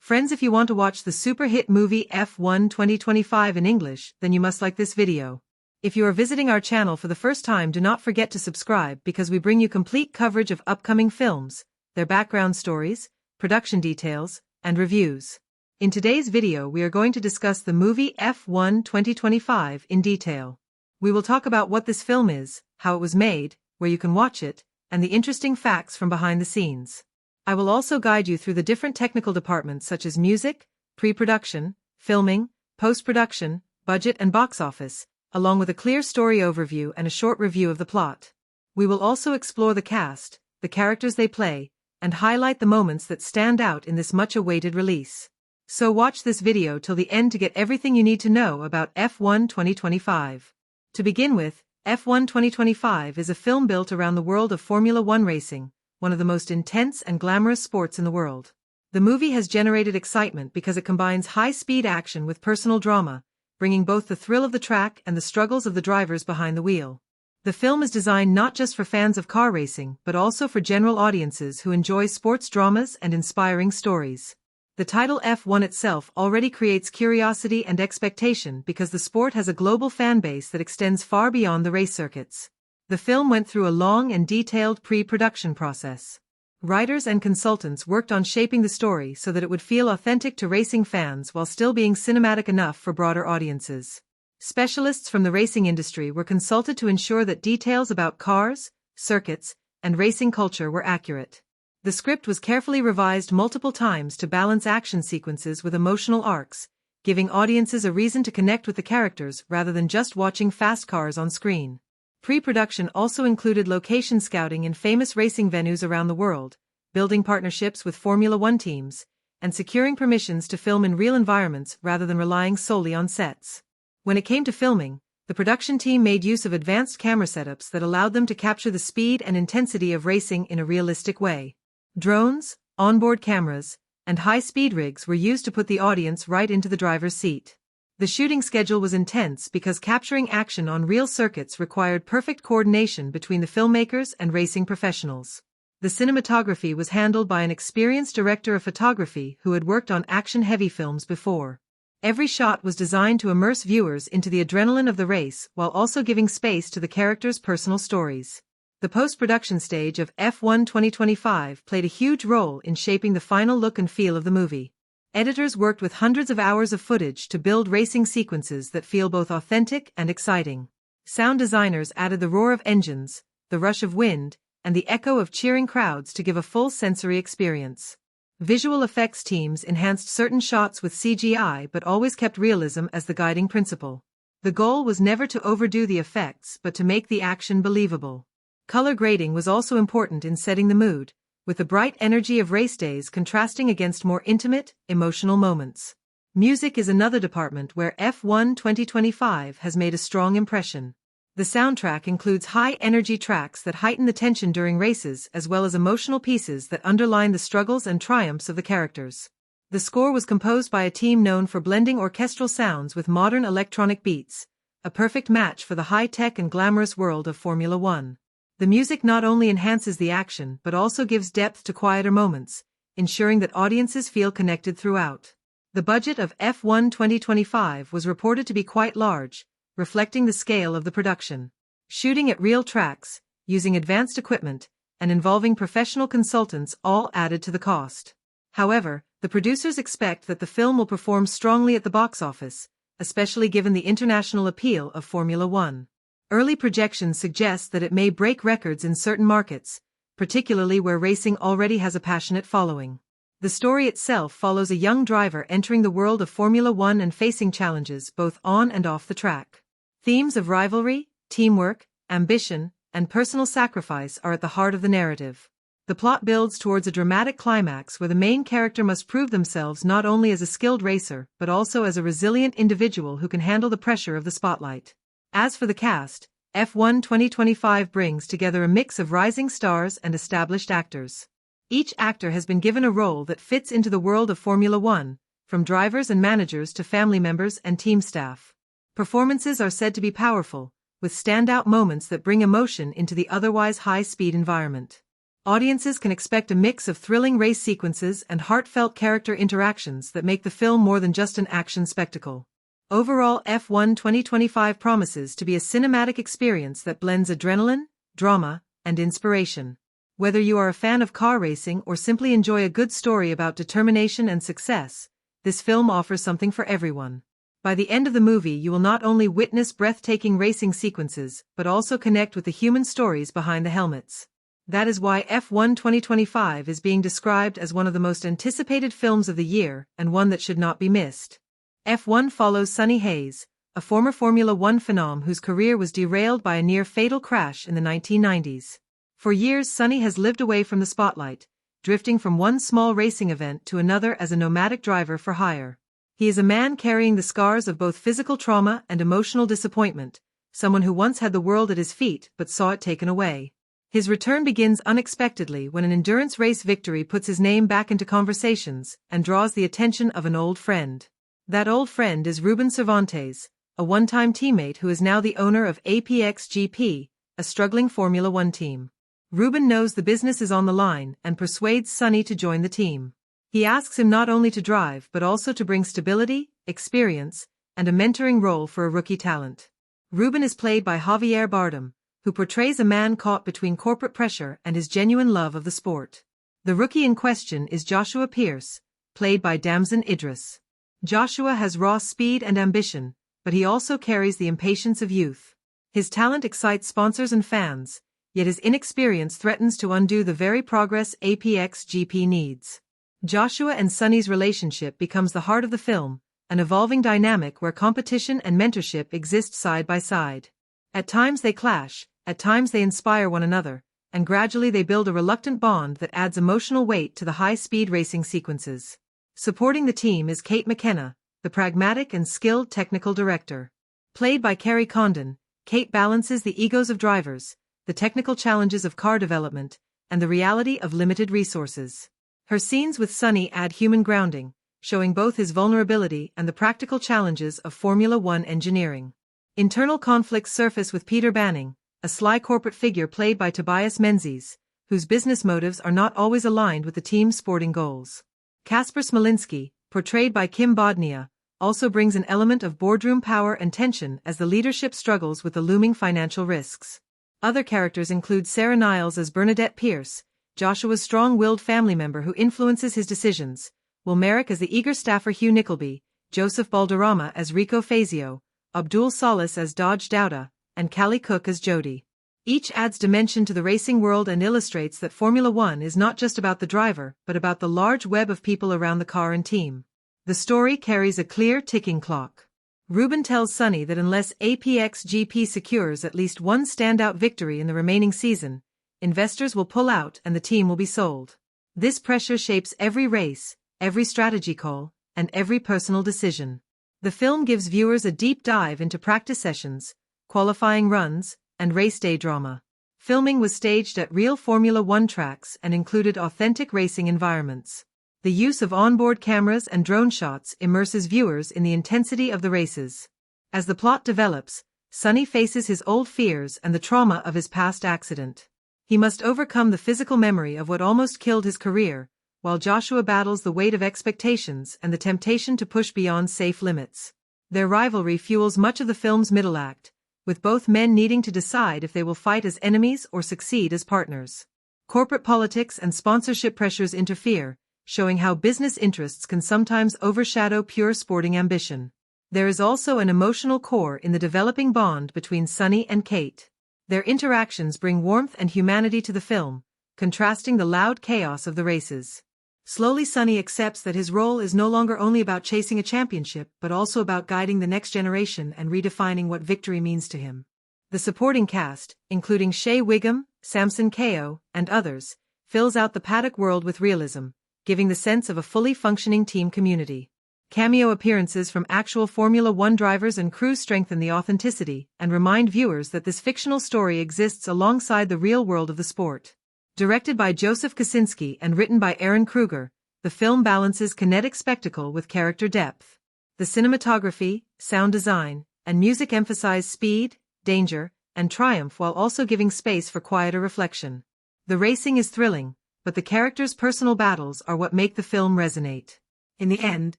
Friends, if you want to watch the super hit movie F1 2025 in English, then you must like this video. If you are visiting our channel for the first time, do not forget to subscribe because we bring you complete coverage of upcoming films, their background stories, production details, and reviews. In today's video we are going to discuss the movie F1 2025 in detail. We will talk about what this film is, how it was made, where you can watch it, and the interesting facts from behind the scenes. I will also guide you through the different technical departments such as music, pre-production, filming, post-production, budget and box office, along with a clear story overview and a short review of the plot. We will also explore the cast, the characters they play, and highlight the moments that stand out in this much-awaited release. So watch this video till the end to get everything you need to know about F1 2025. To begin with, F1 2025 is a film built around the world of Formula One racing, one of the most intense and glamorous sports in the world. The movie has generated excitement because it combines high-speed action with personal drama, bringing both the thrill of the track and the struggles of the drivers behind the wheel. The film is designed not just for fans of car racing but also for general audiences who enjoy sports dramas and inspiring stories. The title F1 itself already creates curiosity and expectation because the sport has a global fan base that extends far beyond the race circuits. The film went through a long and detailed pre-production process. Writers and consultants worked on shaping the story so that it would feel authentic to racing fans while still being cinematic enough for broader audiences. Specialists from the racing industry were consulted to ensure that details about cars, circuits, and racing culture were accurate. The script was carefully revised multiple times to balance action sequences with emotional arcs, giving audiences a reason to connect with the characters rather than just watching fast cars on screen. Pre-production also included location scouting in famous racing venues around the world, building partnerships with Formula One teams, and securing permissions to film in real environments rather than relying solely on sets. When it came to filming, the production team made use of advanced camera setups that allowed them to capture the speed and intensity of racing in a realistic way. Drones, onboard cameras, and high-speed rigs were used to put the audience right into the driver's seat. The shooting schedule was intense because capturing action on real circuits required perfect coordination between the filmmakers and racing professionals. The cinematography was handled by an experienced director of photography who had worked on action-heavy films before. Every shot was designed to immerse viewers into the adrenaline of the race while also giving space to the characters' personal stories. The post-production stage of F1 2025 played a huge role in shaping the final look and feel of the movie. Editors worked with hundreds of hours of footage to build racing sequences that feel both authentic and exciting. Sound designers added the roar of engines, the rush of wind, and the echo of cheering crowds to give a full sensory experience. Visual effects teams enhanced certain shots with CGI but always kept realism as the guiding principle. The goal was never to overdo the effects but to make the action believable. Color grading was also important in setting the mood, with the bright energy of race days contrasting against more intimate, emotional moments. Music is another department where F1 2025 has made a strong impression. The soundtrack includes high-energy tracks that heighten the tension during races as well as emotional pieces that underline the struggles and triumphs of the characters. The score was composed by a team known for blending orchestral sounds with modern electronic beats, a perfect match for the high-tech and glamorous world of Formula One. The music not only enhances the action but also gives depth to quieter moments, ensuring that audiences feel connected throughout. The budget of F1 2025 was reported to be quite large, reflecting the scale of the production. Shooting at real tracks, using advanced equipment, and involving professional consultants all added to the cost. However, the producers expect that the film will perform strongly at the box office, especially given the international appeal of Formula One. Early projections suggest that it may break records in certain markets, particularly where racing already has a passionate following. The story itself follows a young driver entering the world of Formula One and facing challenges both on and off the track. Themes of rivalry, teamwork, ambition, and personal sacrifice are at the heart of the narrative. The plot builds towards a dramatic climax where the main character must prove themselves not only as a skilled racer but also as a resilient individual who can handle the pressure of the spotlight. As for the cast, F1 2025 brings together a mix of rising stars and established actors. Each actor has been given a role that fits into the world of Formula One, from drivers and managers to family members and team staff. Performances are said to be powerful, with standout moments that bring emotion into the otherwise high-speed environment. Audiences can expect a mix of thrilling race sequences and heartfelt character interactions that make the film more than just an action spectacle. Overall, F1 2025 promises to be a cinematic experience that blends adrenaline, drama, and inspiration. Whether you are a fan of car racing or simply enjoy a good story about determination and success, this film offers something for everyone. By the end of the movie, you will not only witness breathtaking racing sequences, but also connect with the human stories behind the helmets. That is why F1 2025 is being described as one of the most anticipated films of the year and one that should not be missed. F1 follows Sonny Hayes, a former Formula One phenom whose career was derailed by a near-fatal crash in the 1990s. For years, Sonny has lived away from the spotlight, drifting from one small racing event to another as a nomadic driver for hire. He is a man carrying the scars of both physical trauma and emotional disappointment, someone who once had the world at his feet but saw it taken away. His return begins unexpectedly when an endurance race victory puts his name back into conversations and draws the attention of an old friend. That old friend is Ruben Cervantes, a one-time teammate who is now the owner of APXGP, a struggling Formula One team. Ruben knows the business is on the line and persuades Sonny to join the team. He asks him not only to drive but also to bring stability, experience, and a mentoring role for a rookie talent. Ruben is played by Javier Bardem, who portrays a man caught between corporate pressure and his genuine love of the sport. The rookie in question is Joshua Pearce, played by Damson Idris. Joshua has raw speed and ambition, but he also carries the impatience of youth. His talent excites sponsors and fans, yet his inexperience threatens to undo the very progress APXGP needs. Joshua and Sonny's relationship becomes the heart of the film, an evolving dynamic where competition and mentorship exist side by side. At times they clash, at times they inspire one another, and gradually they build a reluctant bond that adds emotional weight to the high-speed racing sequences. Supporting the team is Kate McKenna, the pragmatic and skilled technical director. Played by Kerry Condon, Kate balances the egos of drivers, the technical challenges of car development, and the reality of limited resources. Her scenes with Sonny add human grounding, showing both his vulnerability and the practical challenges of Formula One engineering. Internal conflicts surface with Peter Banning, a sly corporate figure played by Tobias Menzies, whose business motives are not always aligned with the team's sporting goals. Kasper Smolinski, portrayed by Kim Bodnia, also brings an element of boardroom power and tension as the leadership struggles with the looming financial risks. Other characters include Sarah Niles as Bernadette Pierce, Joshua's strong-willed family member who influences his decisions, Will Merrick as the eager staffer Hugh Nickleby, Joseph Balderrama as Rico Fazio, Abdul Salas as Dodge Dowda, and Callie Cook as Jody. Each adds dimension to the racing world and illustrates that Formula One is not just about the driver, but about the large web of people around the car and team. The story carries a clear ticking clock. Ruben tells Sonny that unless APXGP secures at least one standout victory in the remaining season, investors will pull out and the team will be sold. This pressure shapes every race, every strategy call, and every personal decision. The film gives viewers a deep dive into practice sessions, qualifying runs, and race day drama. Filming was staged at real Formula One tracks and included authentic racing environments. The use of onboard cameras and drone shots immerses viewers in the intensity of the races. As the plot develops, Sonny faces his old fears and the trauma of his past accident. He must overcome the physical memory of what almost killed his career, while Joshua battles the weight of expectations and the temptation to push beyond safe limits. Their rivalry fuels much of the film's middle act, with both men needing to decide if they will fight as enemies or succeed as partners. Corporate politics and sponsorship pressures interfere, showing how business interests can sometimes overshadow pure sporting ambition. There is also an emotional core in the developing bond between Sonny and Kate. Their interactions bring warmth and humanity to the film, contrasting the loud chaos of the races. Slowly Sonny accepts that his role is no longer only about chasing a championship but also about guiding the next generation and redefining what victory means to him. The supporting cast, including Shea Wiggum, Samson Kao, and others, fills out the paddock world with realism, giving the sense of a fully functioning team community. Cameo appearances from actual Formula One drivers and crews strengthen the authenticity and remind viewers that this fictional story exists alongside the real world of the sport. Directed by Joseph Kosinski and written by Aaron Kruger, the film balances kinetic spectacle with character depth. The cinematography, sound design, and music emphasize speed, danger, and triumph while also giving space for quieter reflection. The racing is thrilling, but the characters' personal battles are what make the film resonate. In the end,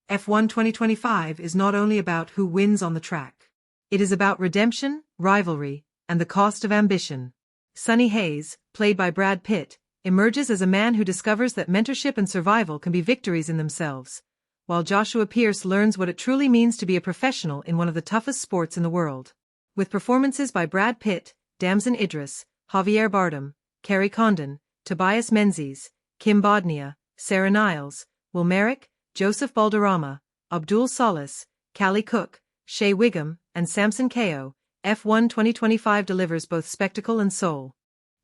F1 2025 is not only about who wins on the track. It is about redemption, rivalry, and the cost of ambition. Sonny Hayes, played by Brad Pitt, emerges as a man who discovers that mentorship and survival can be victories in themselves, while Joshua Pearce learns what it truly means to be a professional in one of the toughest sports in the world. With performances by Brad Pitt, Damson Idris, Javier Bardem, Kerry Condon, Tobias Menzies, Kim Bodnia, Sarah Niles, Will Merrick, Joseph Balderrama, Abdul Solis, Callie Cook, Shea Wiggum, and Samson Kao, F1 2025 delivers both spectacle and soul.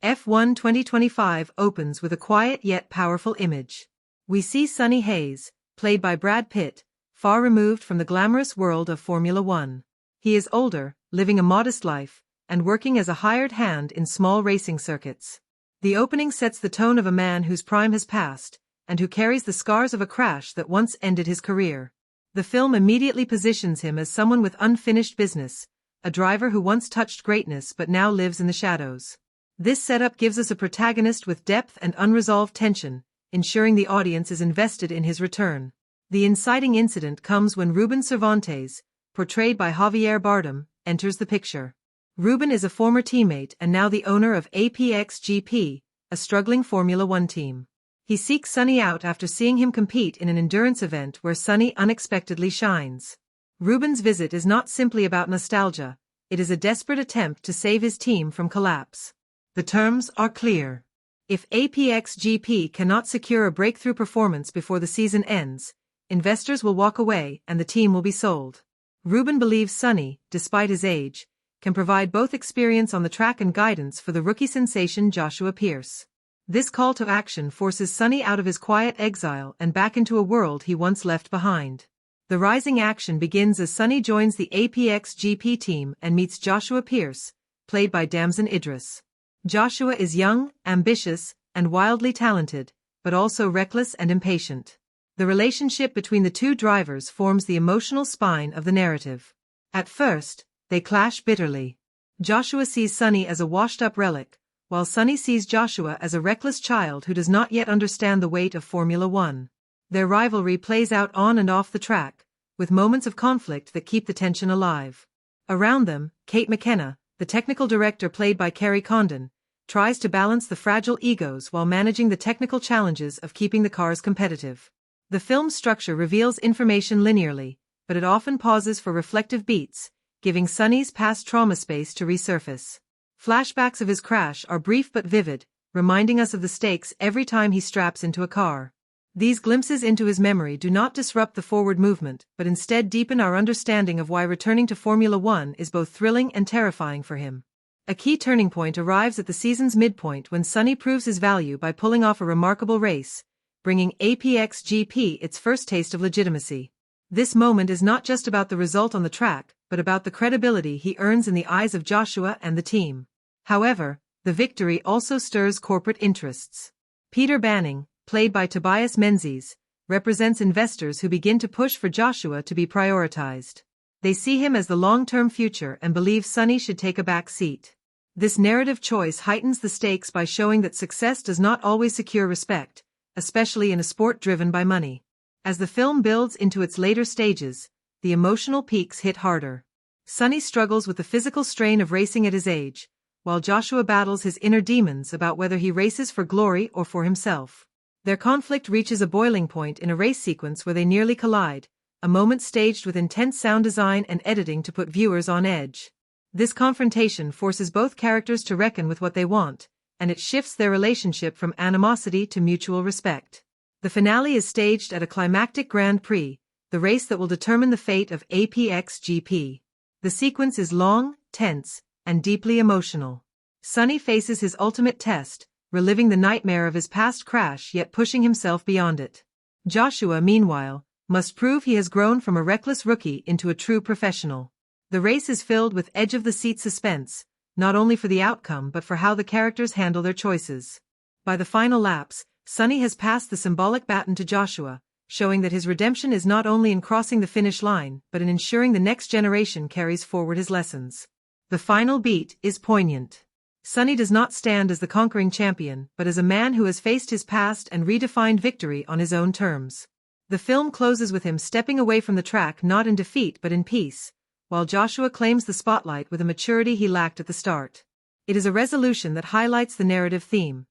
F1 2025 opens with a quiet yet powerful image. We see Sonny Hayes, played by Brad Pitt, far removed from the glamorous world of Formula One. He is older, living a modest life, and working as a hired hand in small racing circuits. The opening sets the tone of a man whose prime has passed, and who carries the scars of a crash that once ended his career. The film immediately positions him as someone with unfinished business, a driver who once touched greatness but now lives in the shadows. This setup gives us a protagonist with depth and unresolved tension, ensuring the audience is invested in his return. The inciting incident comes when Ruben Cervantes, portrayed by Javier Bardem, enters the picture. Ruben is a former teammate and now the owner of APXGP, a struggling Formula One team. He seeks Sonny out after seeing him compete in an endurance event where Sonny unexpectedly shines. Ruben's visit is not simply about nostalgia, it is a desperate attempt to save his team from collapse. The terms are clear. If APXGP cannot secure a breakthrough performance before the season ends, investors will walk away and the team will be sold. Ruben believes Sonny, despite his age, can provide both experience on the track and guidance for the rookie sensation Joshua Pearce. This call to action forces Sonny out of his quiet exile and back into a world he once left behind. The rising action begins as Sonny joins the APXGP team and meets Joshua Pearce, played by Damson Idris. Joshua is young, ambitious, and wildly talented, but also reckless and impatient. The relationship between the two drivers forms the emotional spine of the narrative. At first, they clash bitterly. Joshua sees Sonny as a washed-up relic, while Sonny sees Joshua as a reckless child who does not yet understand the weight of Formula One. Their rivalry plays out on and off the track, with moments of conflict that keep the tension alive. Around them, Kate McKenna, the technical director played by Kerry Condon, tries to balance the fragile egos while managing the technical challenges of keeping the cars competitive. The film's structure reveals information linearly, but it often pauses for reflective beats, giving Sonny's past trauma space to resurface. Flashbacks of his crash are brief but vivid, reminding us of the stakes every time he straps into a car. These glimpses into his memory do not disrupt the forward movement, but instead deepen our understanding of why returning to Formula One is both thrilling and terrifying for him. A key turning point arrives at the season's midpoint when Sonny proves his value by pulling off a remarkable race, bringing APXGP its first taste of legitimacy. This moment is not just about the result on the track, but about the credibility he earns in the eyes of Joshua and the team. However, the victory also stirs corporate interests. Peter Banning, played by Tobias Menzies, represents investors who begin to push for Joshua to be prioritized. They see him as the long-term future and believe Sonny should take a back seat. This narrative choice heightens the stakes by showing that success does not always secure respect, especially in a sport driven by money. As the film builds into its later stages, the emotional peaks hit harder. Sonny struggles with the physical strain of racing at his age, while Joshua battles his inner demons about whether he races for glory or for himself. Their conflict reaches a boiling point in a race sequence where they nearly collide, a moment staged with intense sound design and editing to put viewers on edge. This confrontation forces both characters to reckon with what they want, and it shifts their relationship from animosity to mutual respect. The finale is staged at a climactic Grand Prix, the race that will determine the fate of APXGP. The sequence is long, tense, and deeply emotional. Sonny faces his ultimate test, reliving the nightmare of his past crash yet pushing himself beyond it. Joshua, meanwhile, must prove he has grown from a reckless rookie into a true professional. The race is filled with edge-of-the-seat suspense, not only for the outcome but for how the characters handle their choices. By the final laps, Sonny has passed the symbolic baton to Joshua, showing that his redemption is not only in crossing the finish line but in ensuring the next generation carries forward his lessons. The final beat is poignant. Sonny does not stand as the conquering champion, but as a man who has faced his past and redefined victory on his own terms. The film closes with him stepping away from the track not in defeat but in peace, while Joshua claims the spotlight with a maturity he lacked at the start. It is a resolution that highlights the narrative theme.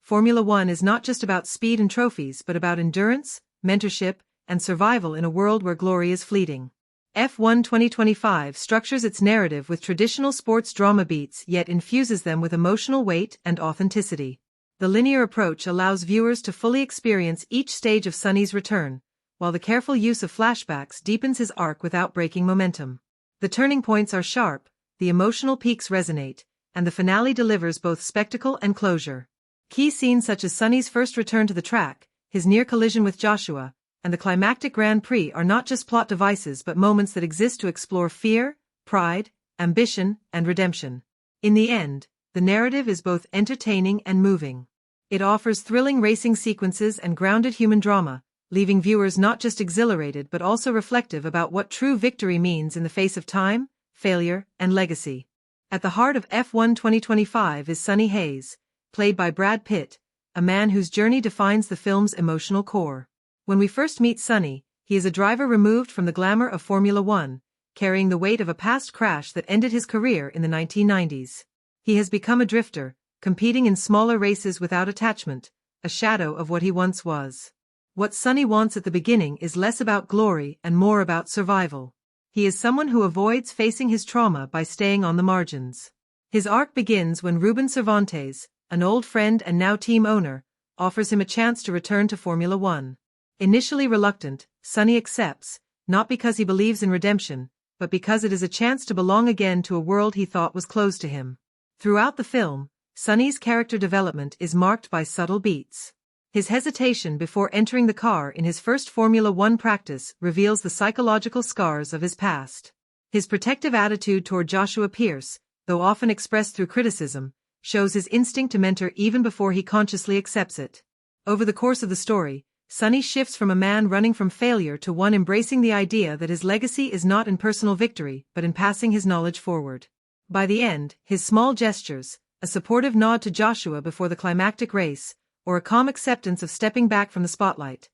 Formula One is not just about speed and trophies but about endurance, mentorship, and survival in a world where glory is fleeting. F1 2025 structures its narrative with traditional sports drama beats yet infuses them with emotional weight and authenticity. The linear approach allows viewers to fully experience each stage of Sonny's return, while the careful use of flashbacks deepens his arc without breaking momentum. The turning points are sharp, the emotional peaks resonate, and the finale delivers both spectacle and closure. Key scenes such as Sonny's first return to the track, his near collision with Joshua, and the climactic Grand Prix are not just plot devices but moments that exist to explore fear, pride, ambition, and redemption. In the end, the narrative is both entertaining and moving. It offers thrilling racing sequences and grounded human drama, leaving viewers not just exhilarated but also reflective about what true victory means in the face of time, failure, and legacy. At the heart of F1 2025 is Sonny Hayes, played by Brad Pitt, a man whose journey defines the film's emotional core. When we first meet Sonny, he is a driver removed from the glamour of Formula One, carrying the weight of a past crash that ended his career in the 1990s. He has become a drifter, competing in smaller races without attachment, a shadow of what he once was. What Sonny wants at the beginning is less about glory and more about survival. He is someone who avoids facing his trauma by staying on the margins. His arc begins when Ruben Cervantes, an old friend and now team owner, offers him a chance to return to Formula One. Initially reluctant, Sonny accepts, not because he believes in redemption, but because it is a chance to belong again to a world he thought was closed to him. Throughout the film, Sonny's character development is marked by subtle beats. His hesitation before entering the car in his first Formula One practice reveals the psychological scars of his past. His protective attitude toward Joshua Pearce, though often expressed through criticism, shows his instinct to mentor even before he consciously accepts it. Over the course of the story, Sonny shifts from a man running from failure to one embracing the idea that his legacy is not in personal victory but in passing his knowledge forward. By the end, his small gestures, a supportive nod to Joshua before the climactic race, or a calm acceptance of stepping back from the spotlight,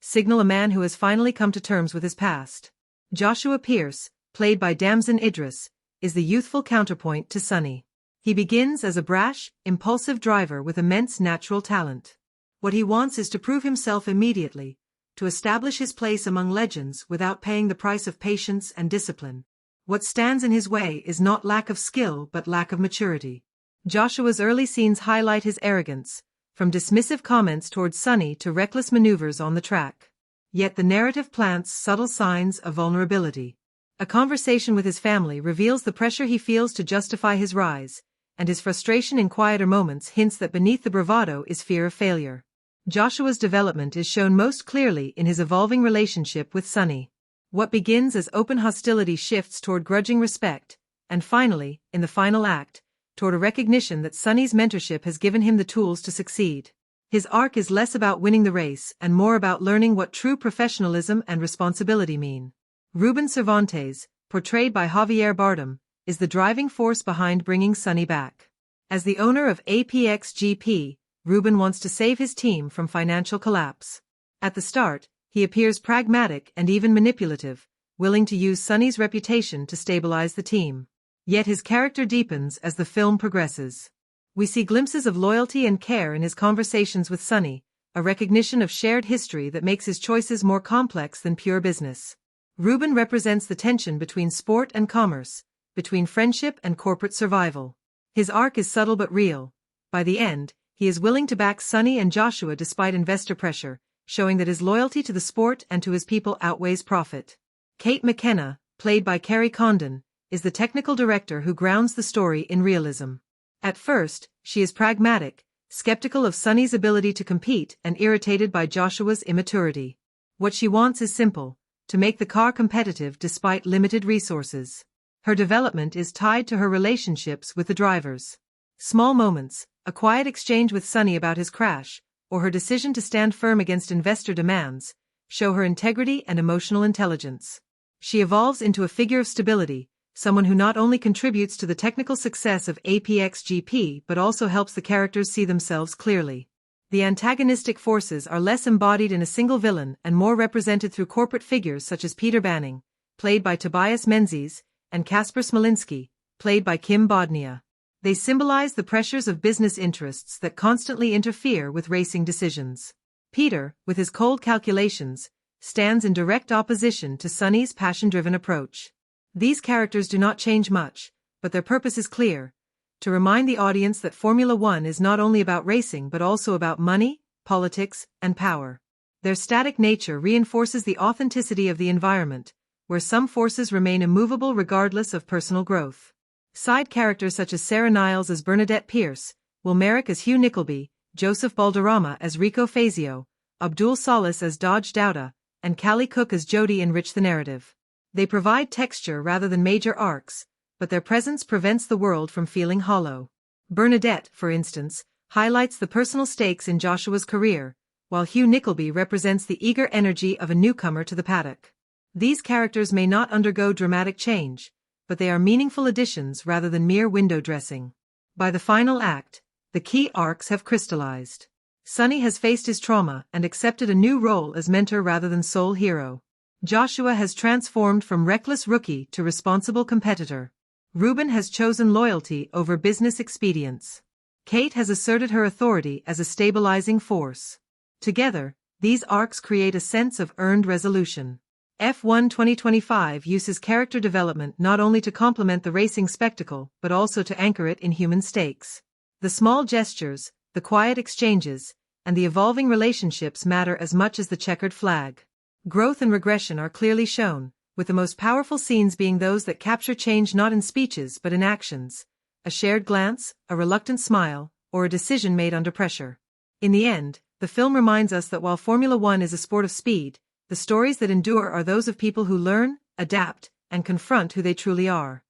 signal a man who has finally come to terms with his past. Joshua Pearce, played by Damson Idris, is the youthful counterpoint to Sonny. He begins as a brash, impulsive driver with immense natural talent. What he wants is to prove himself immediately, to establish his place among legends without paying the price of patience and discipline. What stands in his way is not lack of skill but lack of maturity. Joshua's early scenes highlight his arrogance, from dismissive comments towards Sonny to reckless maneuvers on the track. Yet the narrative plants subtle signs of vulnerability. A conversation with his family reveals the pressure he feels to justify his rise, and his frustration in quieter moments hints that beneath the bravado is fear of failure. Joshua's development is shown most clearly in his evolving relationship with Sonny. What begins as open hostility shifts toward grudging respect, and finally, in the final act, toward a recognition that Sonny's mentorship has given him the tools to succeed. His arc is less about winning the race and more about learning what true professionalism and responsibility mean. Ruben Cervantes, portrayed by Javier Bardem, is the driving force behind bringing Sonny back. As the owner of APXGP, Ruben wants to save his team from financial collapse. At the start, he appears pragmatic and even manipulative, willing to use Sonny's reputation to stabilize the team. Yet his character deepens as the film progresses. We see glimpses of loyalty and care in his conversations with Sonny, a recognition of shared history that makes his choices more complex than pure business. Ruben represents the tension between sport and commerce, between friendship and corporate survival. His arc is subtle but real. By the end, he is willing to back Sonny and Joshua despite investor pressure, showing that his loyalty to the sport and to his people outweighs profit. Kate McKenna, played by Kerry Condon, is the technical director who grounds the story in realism. At first, she is pragmatic, skeptical of Sonny's ability to compete and irritated by Joshua's immaturity. What she wants is simple: to make the car competitive despite limited resources. Her development is tied to her relationships with the drivers. Small moments, a quiet exchange with Sonny about his crash, or her decision to stand firm against investor demands, show her integrity and emotional intelligence. She evolves into a figure of stability, someone who not only contributes to the technical success of APXGP but also helps the characters see themselves clearly. The antagonistic forces are less embodied in a single villain and more represented through corporate figures such as Peter Banning, played by Tobias Menzies, and Kasper Smolinski, played by Kim Bodnia. They symbolize the pressures of business interests that constantly interfere with racing decisions. Peter, with his cold calculations, stands in direct opposition to Sonny's passion-driven approach. These characters do not change much, but their purpose is clear: to remind the audience that Formula One is not only about racing but also about money, politics, and power. Their static nature reinforces the authenticity of the environment, where some forces remain immovable regardless of personal growth. Side characters such as Sarah Niles as Bernadette Pierce, Will Merrick as Hugh Nickleby, Joseph Balderrama as Rico Fazio, Abdul Salas as Dodge Dowda, and Callie Cook as Jody enrich the narrative. They provide texture rather than major arcs, but their presence prevents the world from feeling hollow. Bernadette, for instance, highlights the personal stakes in Joshua's career, while Hugh Nickleby represents the eager energy of a newcomer to the paddock. These characters may not undergo dramatic change, but they are meaningful additions rather than mere window dressing. By the final act, the key arcs have crystallized. Sonny has faced his trauma and accepted a new role as mentor rather than sole hero. Joshua has transformed from reckless rookie to responsible competitor. Ruben has chosen loyalty over business expedience. Kate has asserted her authority as a stabilizing force. Together, these arcs create a sense of earned resolution. F1 2025 uses character development not only to complement the racing spectacle but also to anchor it in human stakes. The small gestures, the quiet exchanges, and the evolving relationships matter as much as the checkered flag. Growth and regression are clearly shown, with the most powerful scenes being those that capture change not in speeches but in actions: a shared glance, a reluctant smile, or a decision made under pressure. In the end, the film reminds us that while Formula One is a sport of speed, the stories that endure are those of people who learn, adapt, and confront who they truly are.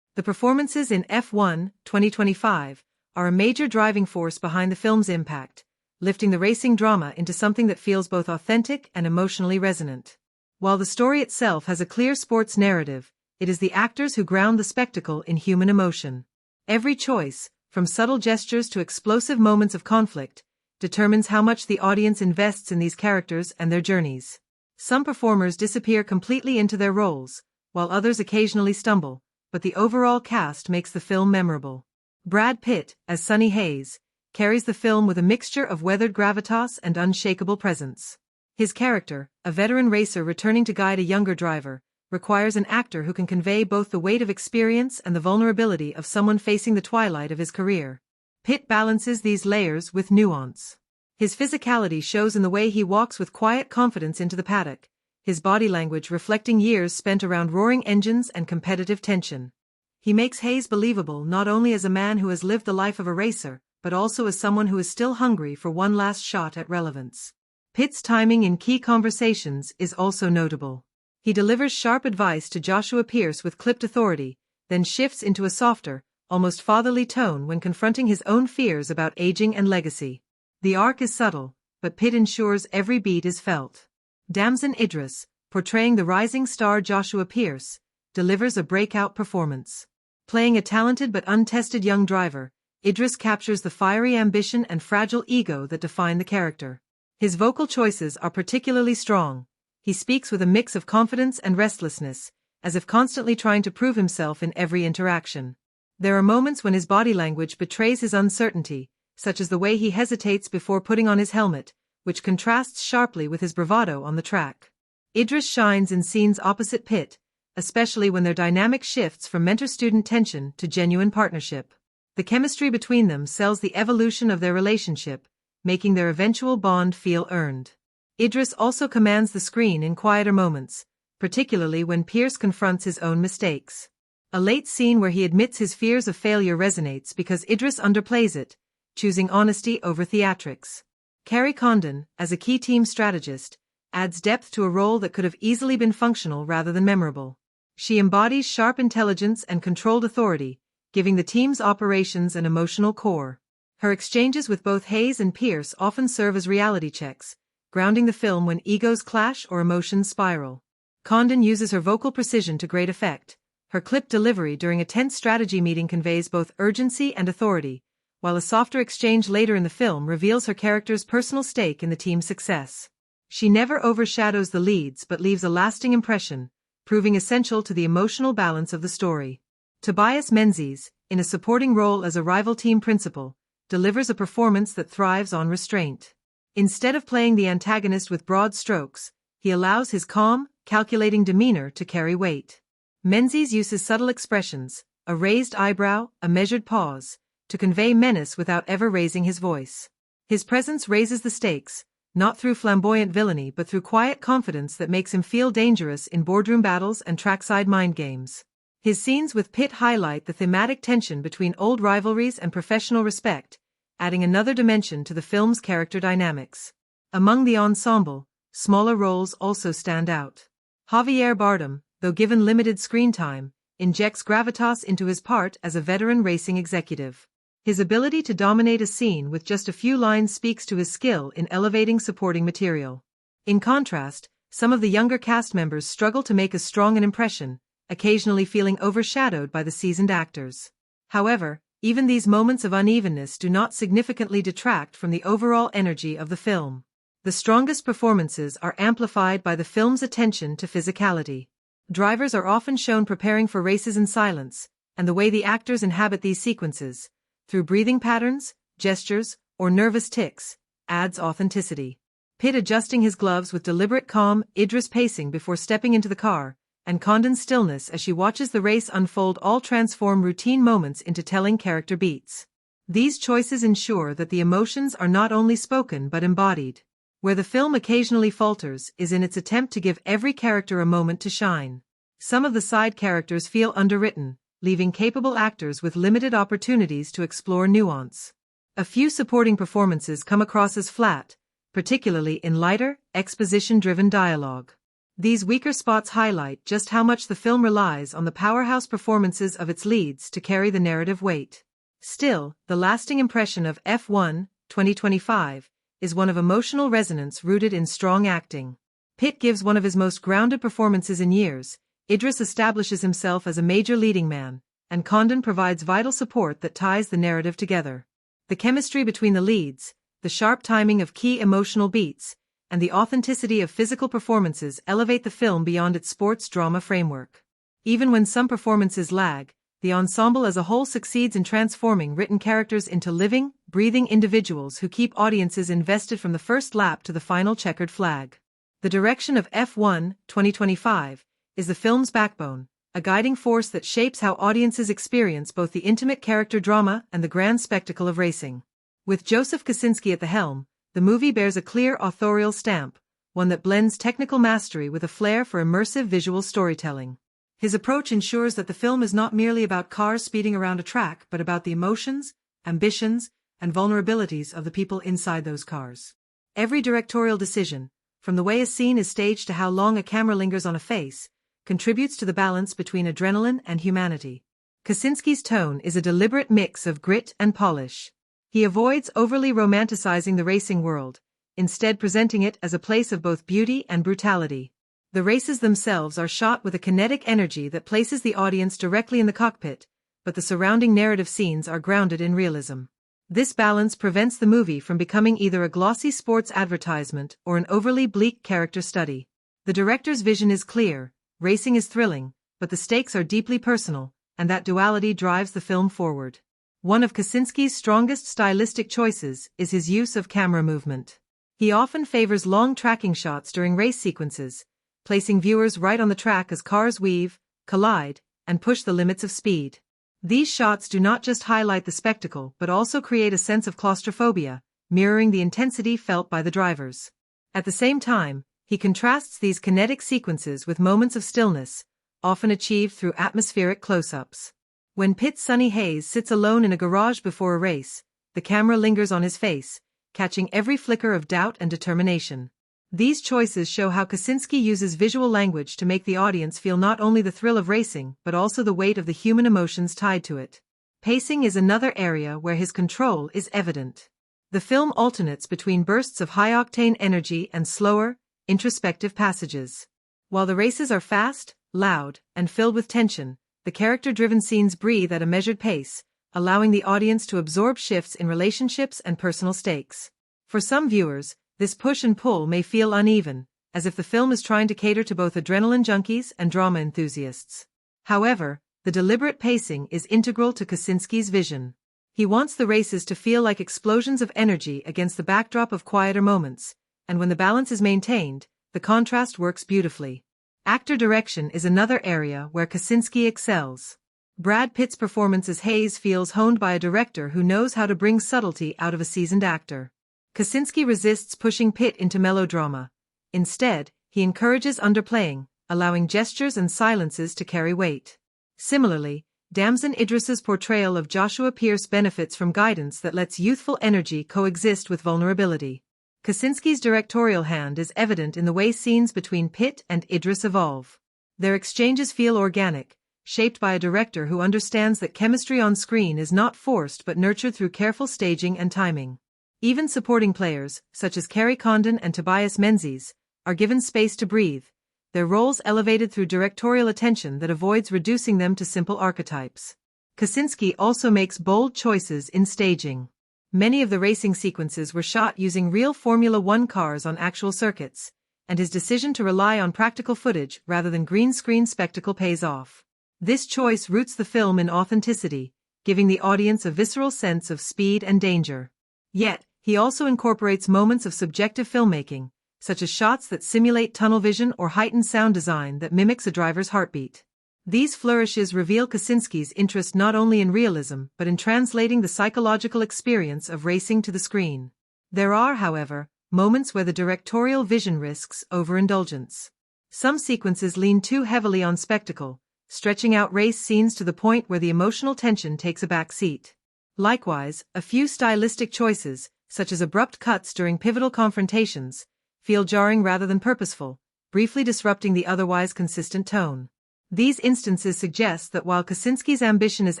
The performances in F1 2025 are a major driving force behind the film's impact, lifting the racing drama into something that feels both authentic and emotionally resonant. While the story itself has a clear sports narrative, it is the actors who ground the spectacle in human emotion. Every choice, from subtle gestures to explosive moments of conflict, determines how much the audience invests in these characters and their journeys. Some performers disappear completely into their roles, while others occasionally stumble, but the overall cast makes the film memorable. Brad Pitt, as Sonny Hayes, carries the film with a mixture of weathered gravitas and unshakable presence. His character, a veteran racer returning to guide a younger driver, requires an actor who can convey both the weight of experience and the vulnerability of someone facing the twilight of his career. Pitt balances these layers with nuance. His physicality shows in the way he walks with quiet confidence into the paddock, his body language reflecting years spent around roaring engines and competitive tension. He makes Hayes believable not only as a man who has lived the life of a racer, but also as someone who is still hungry for one last shot at relevance. Pitt's timing in key conversations is also notable. He delivers sharp advice to Joshua Pearce with clipped authority, then shifts into a softer, almost fatherly tone when confronting his own fears about aging and legacy. The arc is subtle, but Pitt ensures every beat is felt. Damson Idris, portraying the rising star Joshua Pearce, delivers a breakout performance. Playing a talented but untested young driver, Idris captures the fiery ambition and fragile ego that define the character. His vocal choices are particularly strong. He speaks with a mix of confidence and restlessness, as if constantly trying to prove himself in every interaction. There are moments when his body language betrays his uncertainty, such as the way he hesitates before putting on his helmet, which contrasts sharply with his bravado on the track. Idris shines in scenes opposite Pitt, especially when their dynamic shifts from mentor-student tension to genuine partnership. The chemistry between them sells the evolution of their relationship, making their eventual bond feel earned. Idris also commands the screen in quieter moments, particularly when Pearce confronts his own mistakes. A late scene where he admits his fears of failure resonates because Idris underplays it, choosing honesty over theatrics. Carrie Condon, as a key team strategist, adds depth to a role that could have easily been functional rather than memorable. She embodies sharp intelligence and controlled authority, giving the team's operations an emotional core. Her exchanges with both Hayes and Pearce often serve as reality checks, grounding the film when egos clash or emotions spiral. Condon uses her vocal precision to great effect, Her clipped delivery during a tense strategy meeting conveys both urgency and authority, while a softer exchange later in the film reveals her character's personal stake in the team's success. She never overshadows the leads but leaves a lasting impression, proving essential to the emotional balance of the story. Tobias Menzies, in a supporting role as a rival team principal, delivers a performance that thrives on restraint. Instead of playing the antagonist with broad strokes, he allows his calm, calculating demeanor to carry weight. Menzies uses subtle expressions, a raised eyebrow, a measured pause, to convey menace without ever raising his voice. His presence raises the stakes, not through flamboyant villainy but through quiet confidence that makes him feel dangerous in boardroom battles and trackside mind games. His scenes with Pitt highlight the thematic tension between old rivalries and professional respect, adding another dimension to the film's character dynamics. Among the ensemble, smaller roles also stand out. Javier Bardem, though given limited screen time, injects gravitas into his part as a veteran racing executive. His ability to dominate a scene with just a few lines speaks to his skill in elevating supporting material. In contrast, some of the younger cast members struggle to make as strong an impression, occasionally feeling overshadowed by the seasoned actors. However, even these moments of unevenness do not significantly detract from the overall energy of the film. The strongest performances are amplified by the film's attention to physicality. Drivers are often shown preparing for races in silence, and the way the actors inhabit these sequences, through breathing patterns, gestures, or nervous tics, adds authenticity. Pitt adjusting his gloves with deliberate calm, Idris pacing before stepping into the car, and Condon's stillness as she watches the race unfold all transform routine moments into telling character beats. These choices ensure that the emotions are not only spoken but embodied. Where the film occasionally falters is in its attempt to give every character a moment to shine. Some of the side characters feel underwritten, leaving capable actors with limited opportunities to explore nuance. A few supporting performances come across as flat, particularly in lighter, exposition-driven dialogue. These weaker spots highlight just how much the film relies on the powerhouse performances of its leads to carry the narrative weight. Still, the lasting impression of F1, 2025, is one of emotional resonance rooted in strong acting. Pitt gives one of his most grounded performances in years, Idris establishes himself as a major leading man, and Condon provides vital support that ties the narrative together. The chemistry between the leads, the sharp timing of key emotional beats, and the authenticity of physical performances elevate the film beyond its sports drama framework. Even when some performances lag, the ensemble as a whole succeeds in transforming written characters into living, breathing individuals who keep audiences invested from the first lap to the final checkered flag. The direction of F1, 2025, is the film's backbone, a guiding force that shapes how audiences experience both the intimate character drama and the grand spectacle of racing. With Joseph Kosinski at the helm, the movie bears a clear authorial stamp, one that blends technical mastery with a flair for immersive visual storytelling. His approach ensures that the film is not merely about cars speeding around a track but about the emotions, ambitions, and vulnerabilities of the people inside those cars. Every directorial decision, from the way a scene is staged to how long a camera lingers on a face, contributes to the balance between adrenaline and humanity. Kosinski's tone is a deliberate mix of grit and polish. He avoids overly romanticizing the racing world, instead presenting it as a place of both beauty and brutality. The races themselves are shot with a kinetic energy that places the audience directly in the cockpit, but the surrounding narrative scenes are grounded in realism. This balance prevents the movie from becoming either a glossy sports advertisement or an overly bleak character study. The director's vision is clear, racing is thrilling, but the stakes are deeply personal, and that duality drives the film forward. One of Kosinski's strongest stylistic choices is his use of camera movement. He often favors long tracking shots during race sequences, placing viewers right on the track as cars weave, collide, and push the limits of speed. These shots do not just highlight the spectacle but also create a sense of claustrophobia, mirroring the intensity felt by the drivers. At the same time, he contrasts these kinetic sequences with moments of stillness, often achieved through atmospheric close-ups. When Pitt's Sonny Hayes sits alone in a garage before a race, the camera lingers on his face, catching every flicker of doubt and determination. These choices show how Kosinski uses visual language to make the audience feel not only the thrill of racing but also the weight of the human emotions tied to it. Pacing is another area where his control is evident. The film alternates between bursts of high-octane energy and slower, introspective passages. While the races are fast, loud, and filled with tension, the character-driven scenes breathe at a measured pace, allowing the audience to absorb shifts in relationships and personal stakes. For some viewers, this push and pull may feel uneven, as if the film is trying to cater to both adrenaline junkies and drama enthusiasts. However, the deliberate pacing is integral to Kosinski's vision. He wants the races to feel like explosions of energy against the backdrop of quieter moments, and when the balance is maintained, the contrast works beautifully. Actor direction is another area where Kosinski excels. Brad Pitt's performance as Hayes feels honed by a director who knows how to bring subtlety out of a seasoned actor. Kosinski resists pushing Pitt into melodrama. Instead, he encourages underplaying, allowing gestures and silences to carry weight. Similarly, Damson Idris's portrayal of Joshua Pearce benefits from guidance that lets youthful energy coexist with vulnerability. Kosinski's directorial hand is evident in the way scenes between Pitt and Idris evolve. Their exchanges feel organic, shaped by a director who understands that chemistry on screen is not forced but nurtured through careful staging and timing. Even supporting players, such as Kerry Condon and Tobias Menzies, are given space to breathe, their roles elevated through directorial attention that avoids reducing them to simple archetypes. Kosinski also makes bold choices in staging. Many of the racing sequences were shot using real Formula One cars on actual circuits, and his decision to rely on practical footage rather than green screen spectacle pays off. This choice roots the film in authenticity, giving the audience a visceral sense of speed and danger. Yet, he also incorporates moments of subjective filmmaking, such as shots that simulate tunnel vision or heightened sound design that mimics a driver's heartbeat. These flourishes reveal Kosinski's interest not only in realism but in translating the psychological experience of racing to the screen. There are, however, moments where the directorial vision risks overindulgence. Some sequences lean too heavily on spectacle, stretching out race scenes to the point where the emotional tension takes a back seat. Likewise, a few stylistic choices, such as abrupt cuts during pivotal confrontations, feel jarring rather than purposeful, briefly disrupting the otherwise consistent tone. These instances suggest that while Kosinski's ambition is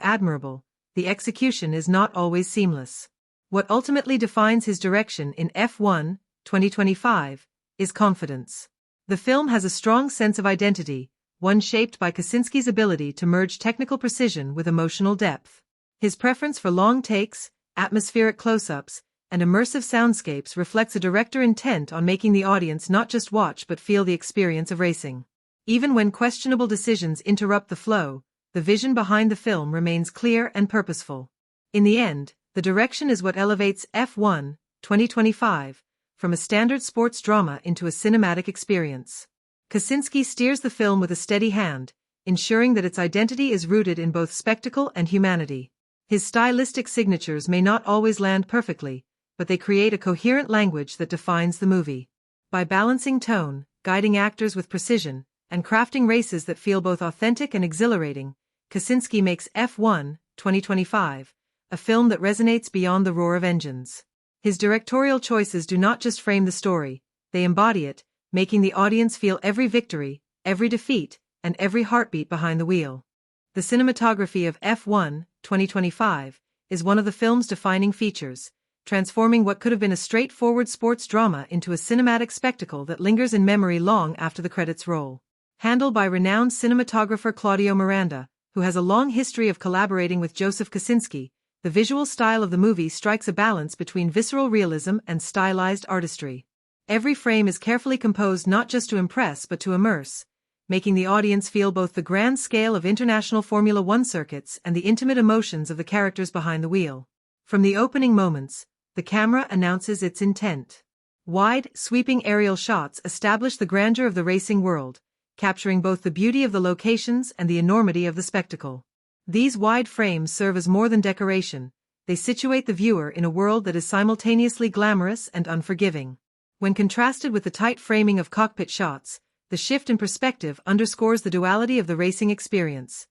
admirable, the execution is not always seamless. What ultimately defines his direction in F1 2025 is confidence. The film has a strong sense of identity, one shaped by Kosinski's ability to merge technical precision with emotional depth. His preference for long takes, atmospheric close-ups, and immersive soundscapes reflects a director intent on making the audience not just watch but feel the experience of racing. Even when questionable decisions interrupt the flow, the vision behind the film remains clear and purposeful. In the end, the direction is what elevates F1 2025 from a standard sports drama into a cinematic experience. Kosinski steers the film with a steady hand, ensuring that its identity is rooted in both spectacle and humanity. His stylistic signatures may not always land perfectly, but they create a coherent language that defines the movie. By balancing tone, guiding actors with precision, and crafting races that feel both authentic and exhilarating, Kosinski makes F1 2025 a film that resonates beyond the roar of engines. His directorial choices do not just frame the story, they embody it, making the audience feel every victory, every defeat, and every heartbeat behind the wheel. The cinematography of F1 2025 is one of the film's defining features, transforming what could have been a straightforward sports drama into a cinematic spectacle that lingers in memory long after the credits roll. Handled by renowned cinematographer Claudio Miranda, who has a long history of collaborating with Joseph Kosinski, the visual style of the movie strikes a balance between visceral realism and stylized artistry. Every frame is carefully composed not just to impress but to immerse, making the audience feel both the grand scale of international Formula One circuits and the intimate emotions of the characters behind the wheel. From the opening moments, the camera announces its intent. Wide, sweeping aerial shots establish the grandeur of the racing world, capturing both the beauty of the locations and the enormity of the spectacle. These wide frames serve as more than decoration, they situate the viewer in a world that is simultaneously glamorous and unforgiving. When contrasted with the tight framing of cockpit shots, the shift in perspective underscores the duality of the racing experience,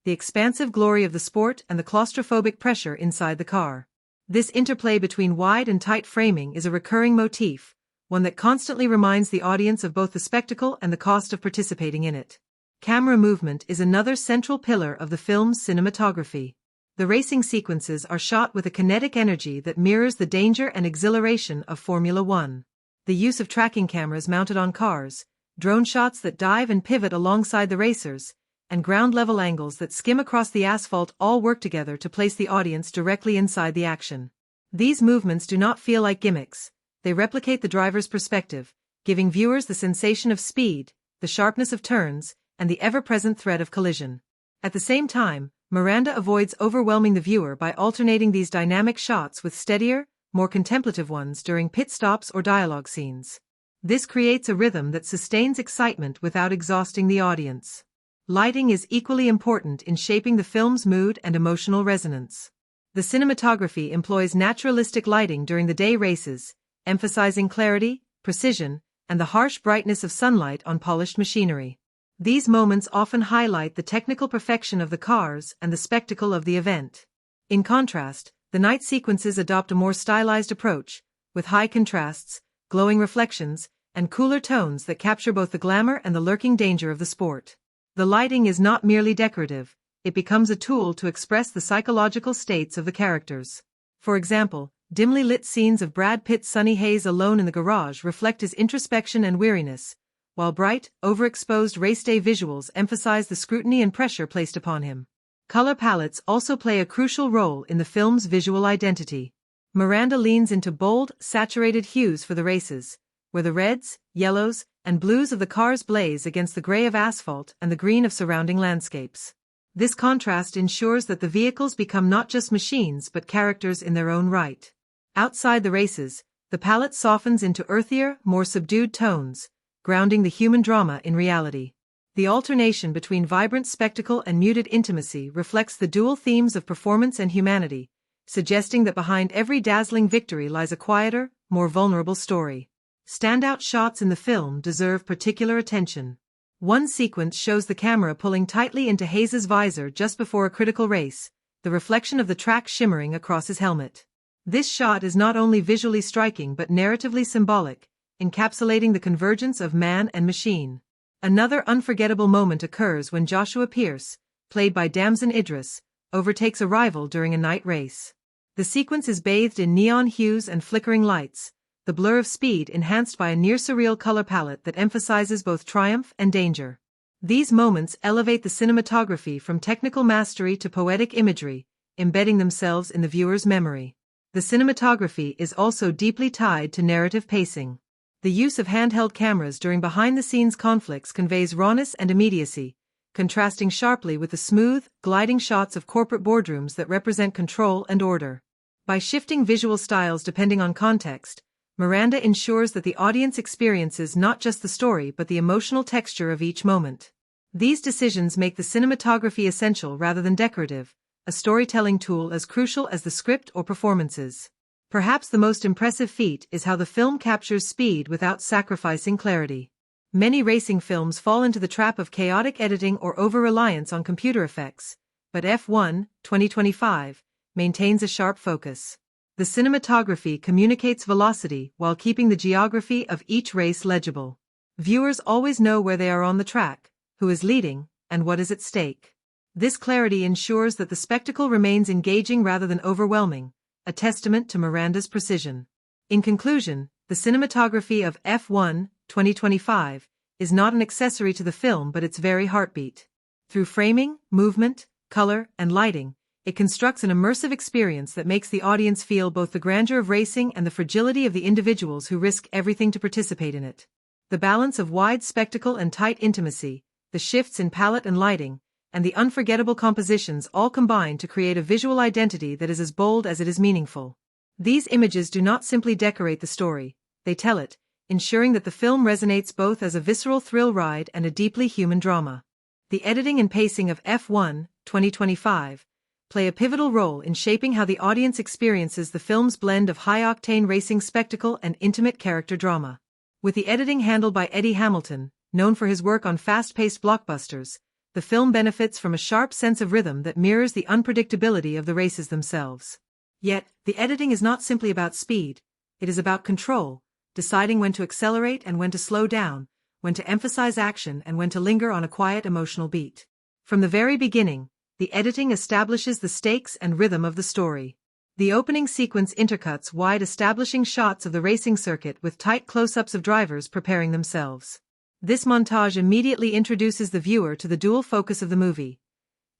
the expansive glory of the sport and the claustrophobic pressure inside the car. This interplay between wide and tight framing is a recurring motif, one that constantly reminds the audience of both the spectacle and the cost of participating in it. Camera movement is another central pillar of the film's cinematography. The racing sequences are shot with a kinetic energy that mirrors the danger and exhilaration of Formula One. The use of tracking cameras mounted on cars, drone shots that dive and pivot alongside the racers, and ground-level angles that skim across the asphalt all work together to place the audience directly inside the action. These movements do not feel like gimmicks. They replicate the driver's perspective, giving viewers the sensation of speed, the sharpness of turns, and the ever-present threat of collision. At the same time, Miranda avoids overwhelming the viewer by alternating these dynamic shots with steadier, more contemplative ones during pit stops or dialogue scenes. This creates a rhythm that sustains excitement without exhausting the audience. Lighting is equally important in shaping the film's mood and emotional resonance. The cinematography employs naturalistic lighting during the day races, emphasizing clarity, precision, and the harsh brightness of sunlight on polished machinery. These moments often highlight the technical perfection of the cars and the spectacle of the event. In contrast, the night sequences adopt a more stylized approach, with high contrasts, glowing reflections, and cooler tones that capture both the glamour and the lurking danger of the sport. The lighting is not merely decorative, it becomes a tool to express the psychological states of the characters. For example, dimly lit scenes of Brad Pitt's Sonny Hayes alone in the garage reflect his introspection and weariness, while bright, overexposed race day visuals emphasize the scrutiny and pressure placed upon him. Color palettes also play a crucial role in the film's visual identity. Miranda leans into bold, saturated hues for the races, where the reds, yellows, and blues of the cars blaze against the gray of asphalt and the green of surrounding landscapes. This contrast ensures that the vehicles become not just machines but characters in their own right. Outside the races, the palette softens into earthier, more subdued tones, grounding the human drama in reality. The alternation between vibrant spectacle and muted intimacy reflects the dual themes of performance and humanity, suggesting that behind every dazzling victory lies a quieter, more vulnerable story. Standout shots in the film deserve particular attention. One sequence shows the camera pulling tightly into Hayes' visor just before a critical race, the reflection of the track shimmering across his helmet. This shot is not only visually striking but narratively symbolic, encapsulating the convergence of man and machine. Another unforgettable moment occurs when Joshua Pearce, played by Damson Idris, overtakes a rival during a night race. The sequence is bathed in neon hues and flickering lights, the blur of speed enhanced by a near-surreal color palette that emphasizes both triumph and danger. These moments elevate the cinematography from technical mastery to poetic imagery, embedding themselves in the viewer's memory. The cinematography is also deeply tied to narrative pacing. The use of handheld cameras during behind-the-scenes conflicts conveys rawness and immediacy, contrasting sharply with the smooth, gliding shots of corporate boardrooms that represent control and order. By shifting visual styles depending on context, Miranda ensures that the audience experiences not just the story but the emotional texture of each moment. These decisions make the cinematography essential rather than decorative, a storytelling tool as crucial as the script or performances. Perhaps the most impressive feat is how the film captures speed without sacrificing clarity. Many racing films fall into the trap of chaotic editing or over-reliance on computer effects, but F1, 2025, maintains a sharp focus. The cinematography communicates velocity while keeping the geography of each race legible. Viewers always know where they are on the track, who is leading, and what is at stake. This clarity ensures that the spectacle remains engaging rather than overwhelming, a testament to Miranda's precision. In conclusion, the cinematography of F1, 2025, is not an accessory to the film but its very heartbeat. Through framing, movement, color, and lighting, it constructs an immersive experience that makes the audience feel both the grandeur of racing and the fragility of the individuals who risk everything to participate in it. The balance of wide spectacle and tight intimacy, the shifts in palette and lighting, and the unforgettable compositions all combine to create a visual identity that is as bold as it is meaningful. These images do not simply decorate the story, they tell it, ensuring that the film resonates both as a visceral thrill ride and a deeply human drama. The editing and pacing of F1, 2025, play a pivotal role in shaping how the audience experiences the film's blend of high-octane racing spectacle and intimate character drama. With the editing handled by Eddie Hamilton, known for his work on fast-paced blockbusters, the film benefits from a sharp sense of rhythm that mirrors the unpredictability of the races themselves. Yet, the editing is not simply about speed, it is about control, deciding when to accelerate and when to slow down, when to emphasize action and when to linger on a quiet emotional beat. From the very beginning, the editing establishes the stakes and rhythm of the story. The opening sequence intercuts wide establishing shots of the racing circuit with tight close-ups of drivers preparing themselves. This montage immediately introduces the viewer to the dual focus of the movie: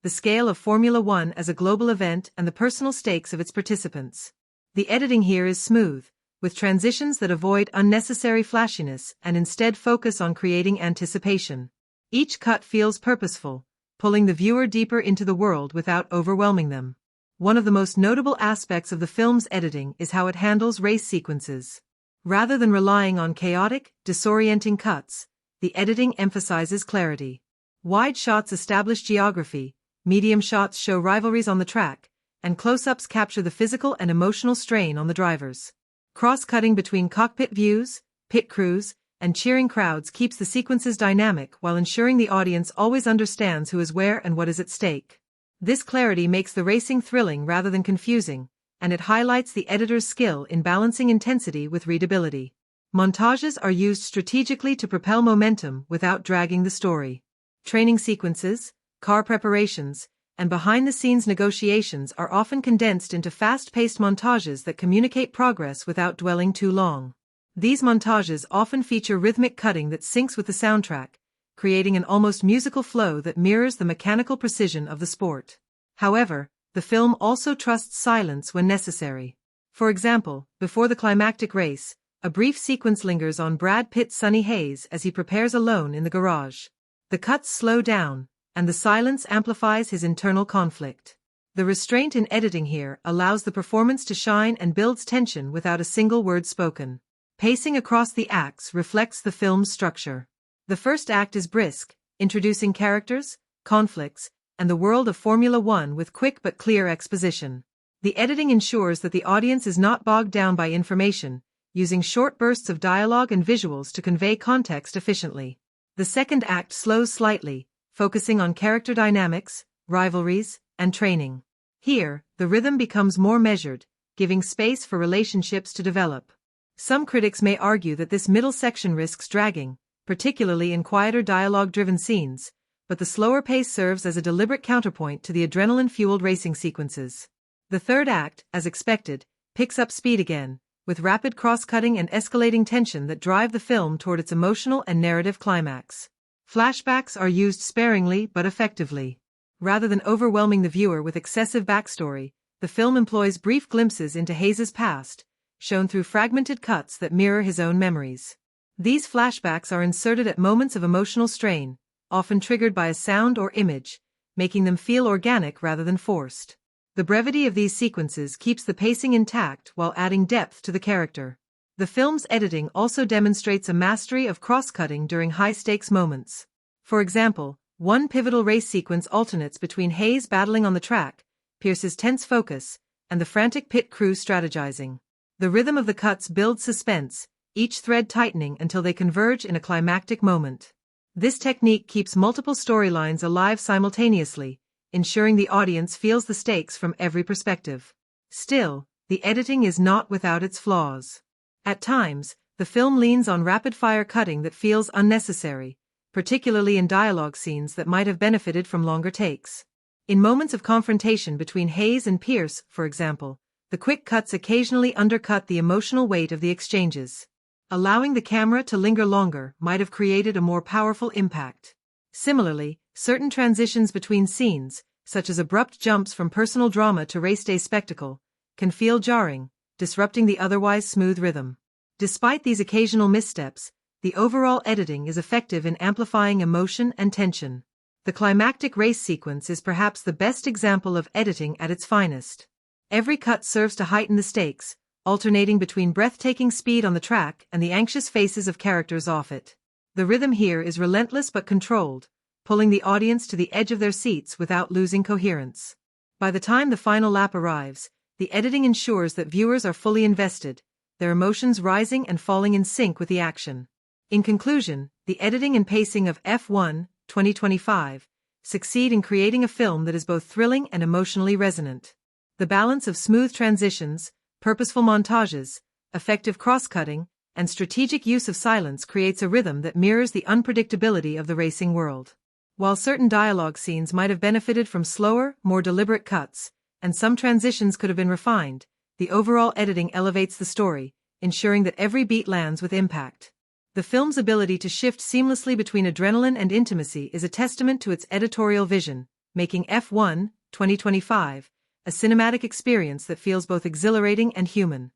the scale of Formula One as a global event and the personal stakes of its participants. The editing here is smooth, with transitions that avoid unnecessary flashiness and instead focus on creating anticipation. Each cut feels purposeful, pulling the viewer deeper into the world without overwhelming them. One of the most notable aspects of the film's editing is how it handles race sequences. Rather than relying on chaotic, disorienting cuts, the editing emphasizes clarity. Wide shots establish geography, medium shots show rivalries on the track, and close-ups capture the physical and emotional strain on the drivers. Cross-cutting between cockpit views, pit crews, and cheering crowds keeps the sequences dynamic while ensuring the audience always understands who is where and what is at stake. This clarity makes the racing thrilling rather than confusing, and it highlights the editor's skill in balancing intensity with readability. Montages are used strategically to propel momentum without dragging the story. Training sequences, car preparations, and behind-the-scenes negotiations are often condensed into fast-paced montages that communicate progress without dwelling too long. These montages often feature rhythmic cutting that syncs with the soundtrack, creating an almost musical flow that mirrors the mechanical precision of the sport. However, the film also trusts silence when necessary. For example, before the climactic race, a brief sequence lingers on Brad Pitt's Sonny Hayes as he prepares alone in the garage. The cuts slow down, and the silence amplifies his internal conflict. The restraint in editing here allows the performance to shine and builds tension without a single word spoken. Pacing across the acts reflects the film's structure. The first act is brisk, introducing characters, conflicts, and the world of Formula One with quick but clear exposition. The editing ensures that the audience is not bogged down by information, using short bursts of dialogue and visuals to convey context efficiently. The second act slows slightly, focusing on character dynamics, rivalries, and training. Here, the rhythm becomes more measured, giving space for relationships to develop. Some critics may argue that this middle section risks dragging, particularly in quieter dialogue-driven scenes, but the slower pace serves as a deliberate counterpoint to the adrenaline-fueled racing sequences. The third act, as expected, picks up speed again, with rapid cross-cutting and escalating tension that drive the film toward its emotional and narrative climax. Flashbacks are used sparingly but effectively. Rather than overwhelming the viewer with excessive backstory, the film employs brief glimpses into Hayes' past, shown through fragmented cuts that mirror his own memories. These flashbacks are inserted at moments of emotional strain, often triggered by a sound or image, making them feel organic rather than forced. The brevity of these sequences keeps the pacing intact while adding depth to the character. The film's editing also demonstrates a mastery of cross-cutting during high-stakes moments. For example, one pivotal race sequence alternates between Hayes battling on the track, Pearce's tense focus, and the frantic pit crew strategizing. The rhythm of the cuts builds suspense, each thread tightening until they converge in a climactic moment. This technique keeps multiple storylines alive simultaneously, ensuring the audience feels the stakes from every perspective. Still, the editing is not without its flaws. At times, the film leans on rapid-fire cutting that feels unnecessary, particularly in dialogue scenes that might have benefited from longer takes. In moments of confrontation between Hayes and Pearce, for example, the quick cuts occasionally undercut the emotional weight of the exchanges. Allowing the camera to linger longer might have created a more powerful impact. Similarly, certain transitions between scenes, such as abrupt jumps from personal drama to race day spectacle, can feel jarring, disrupting the otherwise smooth rhythm. Despite these occasional missteps, the overall editing is effective in amplifying emotion and tension. The climactic race sequence is perhaps the best example of editing at its finest. Every cut serves to heighten the stakes, alternating between breathtaking speed on the track and the anxious faces of characters off it. The rhythm here is relentless but controlled, pulling the audience to the edge of their seats without losing coherence. By the time the final lap arrives, the editing ensures that viewers are fully invested, their emotions rising and falling in sync with the action. In conclusion, the editing and pacing of F1 2025 succeed in creating a film that is both thrilling and emotionally resonant. The balance of smooth transitions, purposeful montages, effective cross-cutting, and strategic use of silence creates a rhythm that mirrors the unpredictability of the racing world. While certain dialogue scenes might have benefited from slower, more deliberate cuts, and some transitions could have been refined, the overall editing elevates the story, ensuring that every beat lands with impact. The film's ability to shift seamlessly between adrenaline and intimacy is a testament to its editorial vision, making F1, 2025, a cinematic experience that feels both exhilarating and human.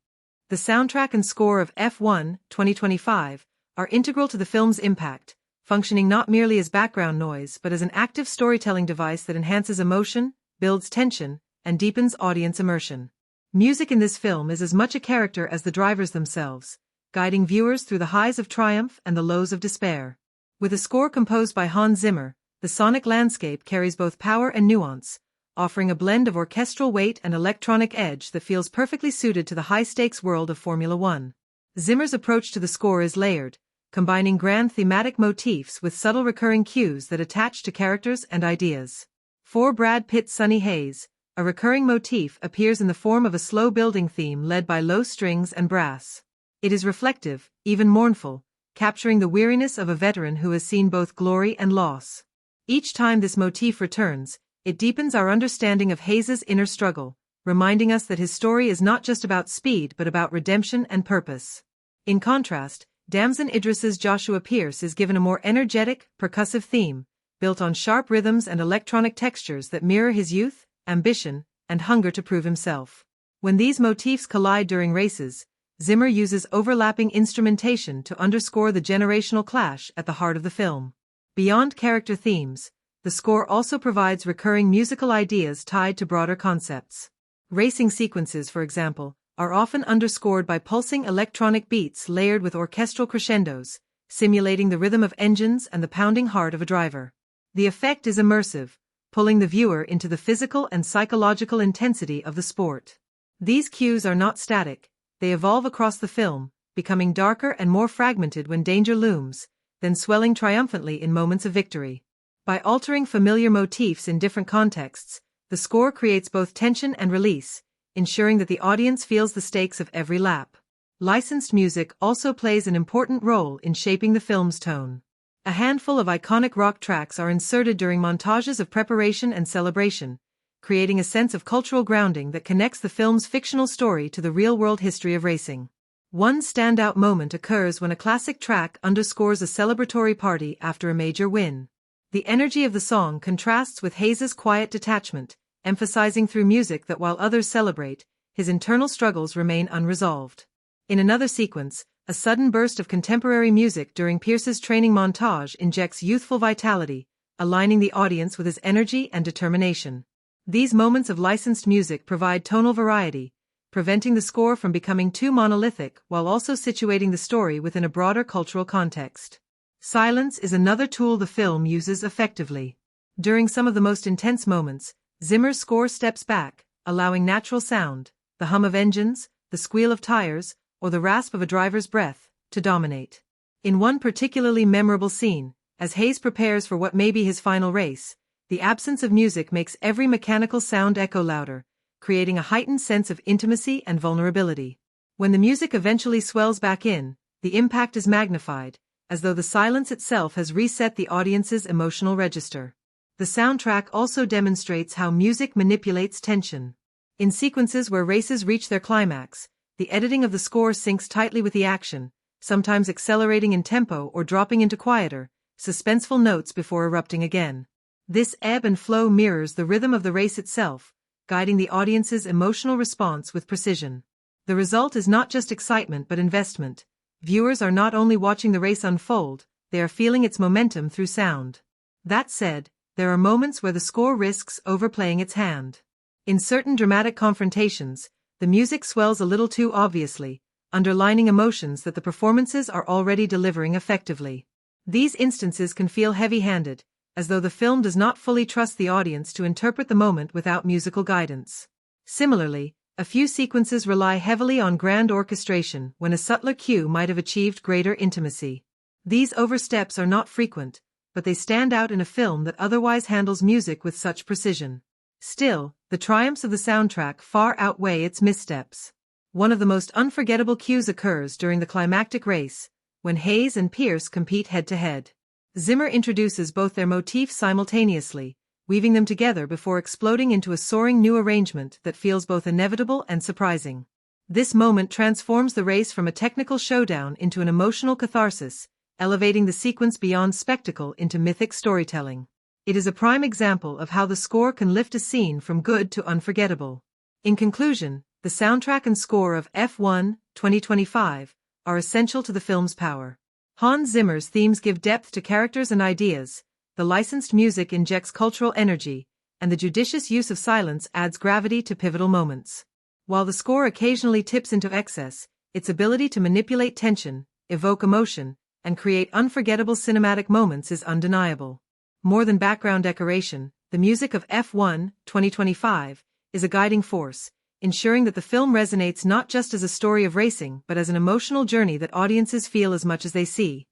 The soundtrack and score of F1, 2025, are integral to the film's impact, functioning not merely as background noise but as an active storytelling device that enhances emotion, builds tension, and deepens audience immersion. Music in this film is as much a character as the drivers themselves, guiding viewers through the highs of triumph and the lows of despair. With a score composed by Hans Zimmer, the sonic landscape carries both power and nuance, offering a blend of orchestral weight and electronic edge that feels perfectly suited to the high-stakes world of Formula One. Zimmer's approach to the score is layered, combining grand thematic motifs with subtle recurring cues that attach to characters and ideas. For Brad Pitt's Sonny Hayes, a recurring motif appears in the form of a slow-building theme led by low strings and brass. It is reflective, even mournful, capturing the weariness of a veteran who has seen both glory and loss. Each time this motif returns, it deepens our understanding of Hayes' inner struggle, reminding us that his story is not just about speed but about redemption and purpose. In contrast, Damson Idris's Joshua Pearce is given a more energetic, percussive theme, built on sharp rhythms and electronic textures that mirror his youth, ambition, and hunger to prove himself. When these motifs collide during races, Zimmer uses overlapping instrumentation to underscore the generational clash at the heart of the film. Beyond character themes, the score also provides recurring musical ideas tied to broader concepts. Racing sequences, for example, are often underscored by pulsing electronic beats layered with orchestral crescendos, simulating the rhythm of engines and the pounding heart of a driver. The effect is immersive, pulling the viewer into the physical and psychological intensity of the sport. These cues are not static, they evolve across the film, becoming darker and more fragmented when danger looms, then swelling triumphantly in moments of victory. By altering familiar motifs in different contexts, the score creates both tension and release, ensuring that the audience feels the stakes of every lap. Licensed music also plays an important role in shaping the film's tone. A handful of iconic rock tracks are inserted during montages of preparation and celebration, creating a sense of cultural grounding that connects the film's fictional story to the real-world history of racing. One standout moment occurs when a classic track underscores a celebratory party after a major win. The energy of the song contrasts with Hayes' quiet detachment, emphasizing through music that while others celebrate, his internal struggles remain unresolved. In another sequence, a sudden burst of contemporary music during Pearce's training montage injects youthful vitality, aligning the audience with his energy and determination. These moments of licensed music provide tonal variety, preventing the score from becoming too monolithic while also situating the story within a broader cultural context. Silence is another tool the film uses effectively. During some of the most intense moments, Zimmer's score steps back, allowing natural sound, the hum of engines, the squeal of tires, or the rasp of a driver's breath, to dominate. In one particularly memorable scene, as Hayes prepares for what may be his final race, the absence of music makes every mechanical sound echo louder, creating a heightened sense of intimacy and vulnerability. When the music eventually swells back in, the impact is magnified, as though the silence itself has reset the audience's emotional register. The soundtrack also demonstrates how music manipulates tension. In sequences where races reach their climax, the editing of the score syncs tightly with the action, sometimes accelerating in tempo or dropping into quieter, suspenseful notes before erupting again. This ebb and flow mirrors the rhythm of the race itself, guiding the audience's emotional response with precision. The result is not just excitement but investment. Viewers are not only watching the race unfold, they are feeling its momentum through sound. That said, there are moments where the score risks overplaying its hand. In certain dramatic confrontations, the music swells a little too obviously, underlining emotions that the performances are already delivering effectively. These instances can feel heavy-handed, as though the film does not fully trust the audience to interpret the moment without musical guidance. Similarly, a few sequences rely heavily on grand orchestration when a subtler cue might have achieved greater intimacy. These oversteps are not frequent, but they stand out in a film that otherwise handles music with such precision. Still, the triumphs of the soundtrack far outweigh its missteps. One of the most unforgettable cues occurs during the climactic race, when Hayes and Pearce compete head-to-head. Zimmer introduces both their motifs simultaneously, weaving them together before exploding into a soaring new arrangement that feels both inevitable and surprising. This moment transforms the race from a technical showdown into an emotional catharsis, elevating the sequence beyond spectacle into mythic storytelling. It is a prime example of how the score can lift a scene from good to unforgettable. In conclusion, the soundtrack and score of F1 2025 are essential to the film's power. Hans Zimmer's themes give depth to characters and ideas, the licensed music injects cultural energy, and the judicious use of silence adds gravity to pivotal moments. While the score occasionally tips into excess, its ability to manipulate tension, evoke emotion, and create unforgettable cinematic moments is undeniable. More than background decoration, the music of F1 2025 is a guiding force, ensuring that the film resonates not just as a story of racing but as an emotional journey that audiences feel as much as they see.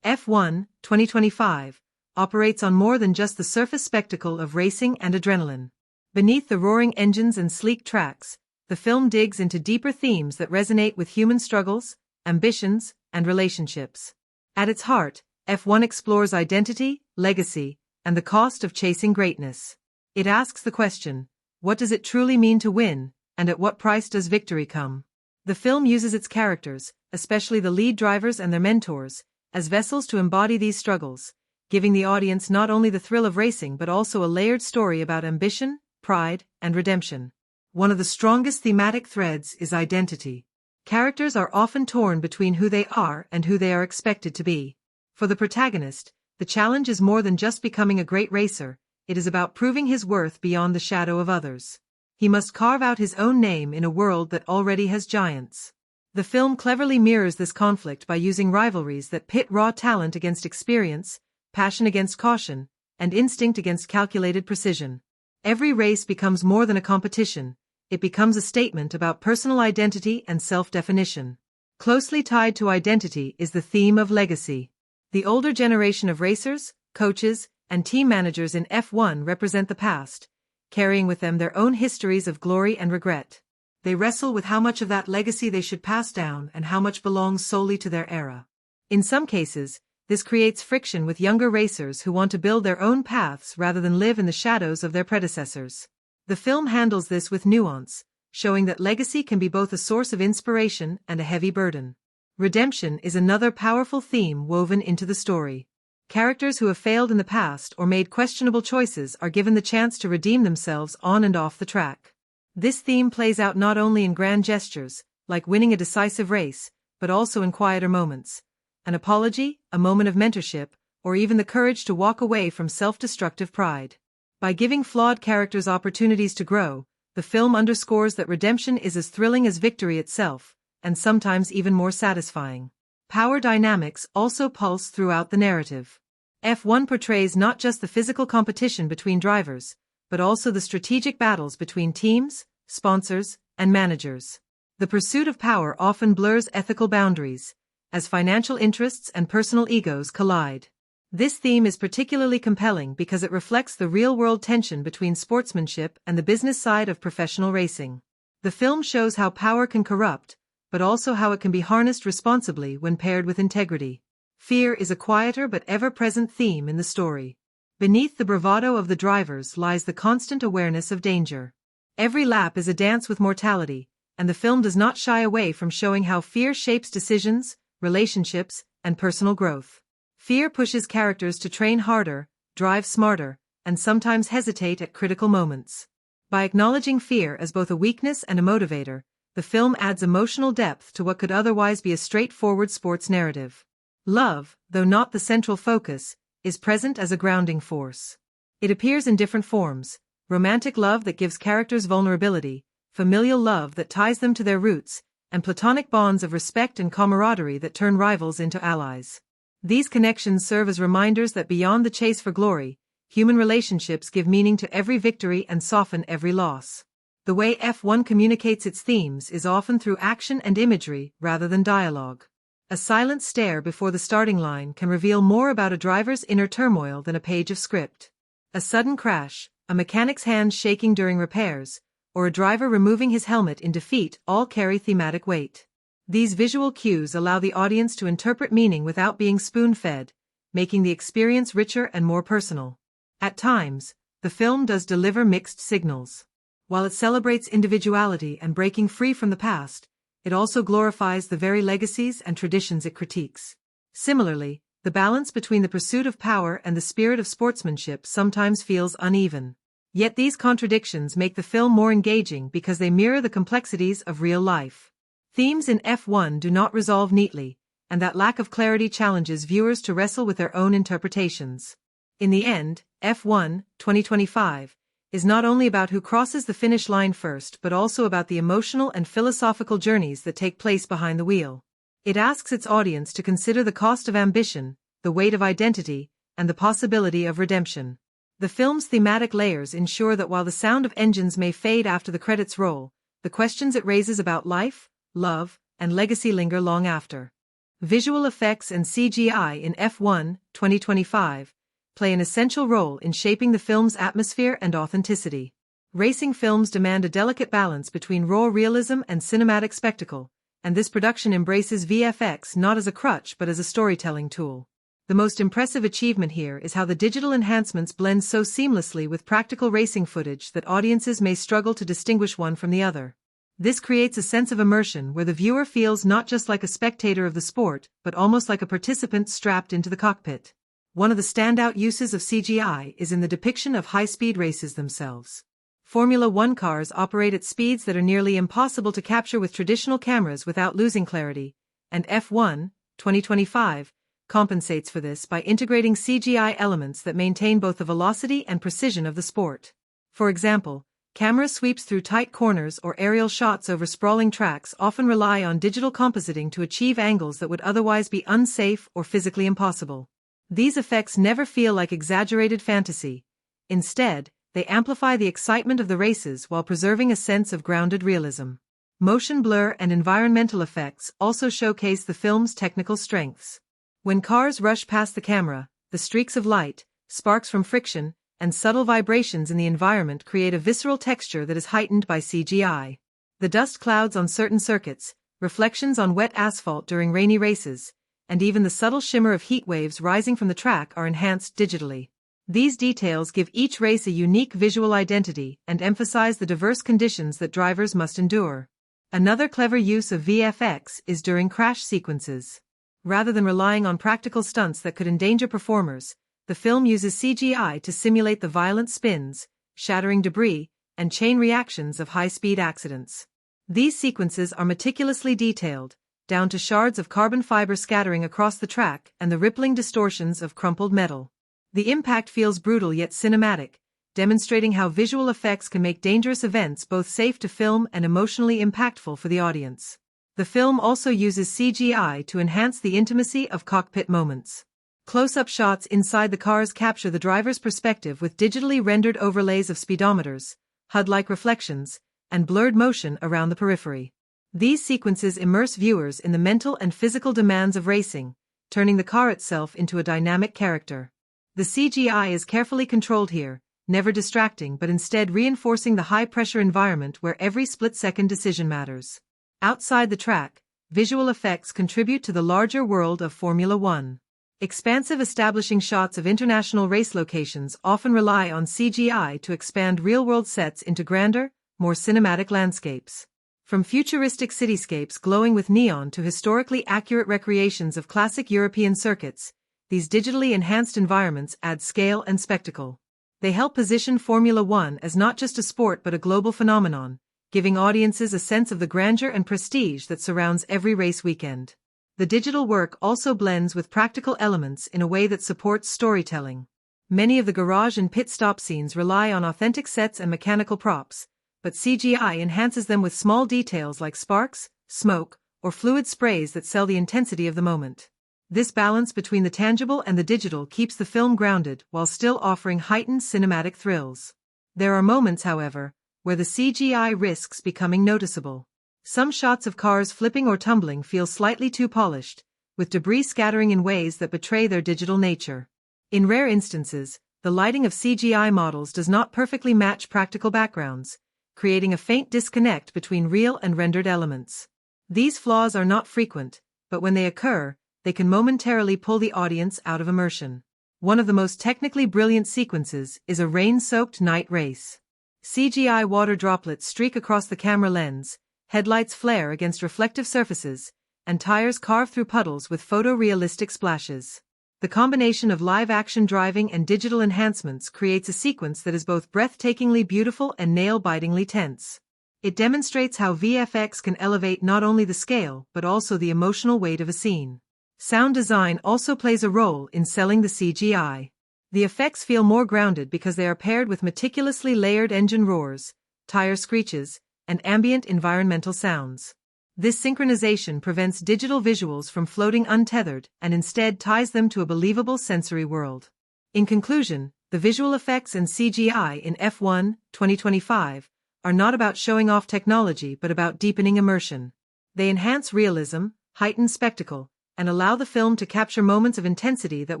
F1 2025 operates on more than just the surface spectacle of racing and adrenaline. Beneath the roaring engines and sleek tracks, the film digs into deeper themes that resonate with human struggles, ambitions, and relationships. At its heart, F1 explores identity, legacy, and the cost of chasing greatness. It asks the question, what does it truly mean to win, and at what price does victory come? The film uses its characters, especially the lead drivers and their mentors, as vessels to embody these struggles, giving the audience not only the thrill of racing but also a layered story about ambition, pride, and redemption. One of the strongest thematic threads is identity. Characters are often torn between who they are and who they are expected to be. For the protagonist, the challenge is more than just becoming a great racer, it is about proving his worth beyond the shadow of others. He must carve out his own name in a world that already has giants. The film cleverly mirrors this conflict by using rivalries that pit raw talent against experience, passion against caution, and instinct against calculated precision. Every race becomes more than a competition, it becomes a statement about personal identity and self-definition. Closely tied to identity is the theme of legacy. The older generation of racers, coaches, and team managers in F1 represent the past, carrying with them their own histories of glory and regret. They wrestle with how much of that legacy they should pass down and how much belongs solely to their era. In some cases, this creates friction with younger racers who want to build their own paths rather than live in the shadows of their predecessors. The film handles this with nuance, showing that legacy can be both a source of inspiration and a heavy burden. Redemption is another powerful theme woven into the story. Characters who have failed in the past or made questionable choices are given the chance to redeem themselves on and off the track. This theme plays out not only in grand gestures, like winning a decisive race, but also in quieter moments. An apology, a moment of mentorship, or even the courage to walk away from self-destructive pride. By giving flawed characters opportunities to grow, the film underscores that redemption is as thrilling as victory itself, and sometimes even more satisfying. Power dynamics also pulse throughout the narrative. F1 portrays not just the physical competition between drivers, but also the strategic battles between teams, sponsors, and managers. The pursuit of power often blurs ethical boundaries, as financial interests and personal egos collide. This theme is particularly compelling because it reflects the real-world tension between sportsmanship and the business side of professional racing. The film shows how power can corrupt, but also how it can be harnessed responsibly when paired with integrity. Fear is a quieter but ever-present theme in the story. Beneath the bravado of the drivers lies the constant awareness of danger. Every lap is a dance with mortality, and the film does not shy away from showing how fear shapes decisions, relationships, and personal growth. Fear pushes characters to train harder, drive smarter, and sometimes hesitate at critical moments. By acknowledging fear as both a weakness and a motivator, the film adds emotional depth to what could otherwise be a straightforward sports narrative. Love, though not the central focus, is present as a grounding force. It appears in different forms: romantic love that gives characters vulnerability, familial love that ties them to their roots, and platonic bonds of respect and camaraderie that turn rivals into allies. These connections serve as reminders that beyond the chase for glory, human relationships give meaning to every victory and soften every loss. The way F1 communicates its themes is often through action and imagery rather than dialogue. A silent stare before the starting line can reveal more about a driver's inner turmoil than a page of script. A sudden crash, a mechanic's hands shaking during repairs, or a driver removing his helmet in defeat all carry thematic weight. These visual cues allow the audience to interpret meaning without being spoon-fed, making the experience richer and more personal. At times, the film does deliver mixed signals. While it celebrates individuality and breaking free from the past, it also glorifies the very legacies and traditions it critiques. Similarly, the balance between the pursuit of power and the spirit of sportsmanship sometimes feels uneven. Yet these contradictions make the film more engaging because they mirror the complexities of real life. Themes in F1 do not resolve neatly, and that lack of clarity challenges viewers to wrestle with their own interpretations. In the end, F1 2025 is not only about who crosses the finish line first but also about the emotional and philosophical journeys that take place behind the wheel. It asks its audience to consider the cost of ambition, the weight of identity, and the possibility of redemption. The film's thematic layers ensure that while the sound of engines may fade after the credits roll, the questions it raises about life, love, and legacy linger long after. Visual effects and CGI in F1 2025 play an essential role in shaping the film's atmosphere and authenticity. Racing films demand a delicate balance between raw realism and cinematic spectacle, and this production embraces VFX not as a crutch but as a storytelling tool. The most impressive achievement here is how the digital enhancements blend so seamlessly with practical racing footage that audiences may struggle to distinguish one from the other. This creates a sense of immersion where the viewer feels not just like a spectator of the sport, but almost like a participant strapped into the cockpit. One of the standout uses of CGI is in the depiction of high-speed races themselves. Formula One cars operate at speeds that are nearly impossible to capture with traditional cameras without losing clarity, and F1 2025 compensates for this by integrating CGI elements that maintain both the velocity and precision of the sport. For example, camera sweeps through tight corners or aerial shots over sprawling tracks often rely on digital compositing to achieve angles that would otherwise be unsafe or physically impossible. These effects never feel like exaggerated fantasy. Instead, they amplify the excitement of the races while preserving a sense of grounded realism. Motion blur and environmental effects also showcase the film's technical strengths. When cars rush past the camera, the streaks of light, sparks from friction, and subtle vibrations in the environment create a visceral texture that is heightened by CGI. The dust clouds on certain circuits, reflections on wet asphalt during rainy races, and even the subtle shimmer of heat waves rising from the track are enhanced digitally. These details give each race a unique visual identity and emphasize the diverse conditions that drivers must endure. Another clever use of VFX is during crash sequences. Rather than relying on practical stunts that could endanger performers, the film uses CGI to simulate the violent spins, shattering debris, and chain reactions of high-speed accidents. These sequences are meticulously detailed, down to shards of carbon fiber scattering across the track and the rippling distortions of crumpled metal. The impact feels brutal yet cinematic, demonstrating how visual effects can make dangerous events both safe to film and emotionally impactful for the audience. The film also uses CGI to enhance the intimacy of cockpit moments. Close-up shots inside the cars capture the driver's perspective with digitally rendered overlays of speedometers, HUD-like reflections, and blurred motion around the periphery. These sequences immerse viewers in the mental and physical demands of racing, turning the car itself into a dynamic character. The CGI is carefully controlled here, never distracting but instead reinforcing the high-pressure environment where every split-second decision matters. Outside the track, visual effects contribute to the larger world of Formula One. Expansive establishing shots of international race locations often rely on CGI to expand real-world sets into grander, more cinematic landscapes. From futuristic cityscapes glowing with neon to historically accurate recreations of classic European circuits, these digitally enhanced environments add scale and spectacle. They help position Formula One as not just a sport but a global phenomenon, giving audiences a sense of the grandeur and prestige that surrounds every race weekend. The digital work also blends with practical elements in a way that supports storytelling. Many of the garage and pit stop scenes rely on authentic sets and mechanical props, but CGI enhances them with small details like sparks, smoke, or fluid sprays that sell the intensity of the moment. This balance between the tangible and the digital keeps the film grounded while still offering heightened cinematic thrills. There are moments, however, where the CGI risks becoming noticeable. Some shots of cars flipping or tumbling feel slightly too polished, with debris scattering in ways that betray their digital nature. In rare instances, the lighting of CGI models does not perfectly match practical backgrounds, creating a faint disconnect between real and rendered elements. These flaws are not frequent, but when they occur, they can momentarily pull the audience out of immersion. One of the most technically brilliant sequences is a rain-soaked night race. CGI water droplets streak across the camera lens, headlights flare against reflective surfaces, and tires carve through puddles with photorealistic splashes. The combination of live-action driving and digital enhancements creates a sequence that is both breathtakingly beautiful and nail-bitingly tense. It demonstrates how VFX can elevate not only the scale but also the emotional weight of a scene. Sound design also plays a role in selling the CGI. The effects feel more grounded because they are paired with meticulously layered engine roars, tire screeches, and ambient environmental sounds. This synchronization prevents digital visuals from floating untethered and instead ties them to a believable sensory world. In conclusion, the visual effects and CGI in F1 2025 are not about showing off technology but about deepening immersion. They enhance realism, heighten spectacle, and allow the film to capture moments of intensity that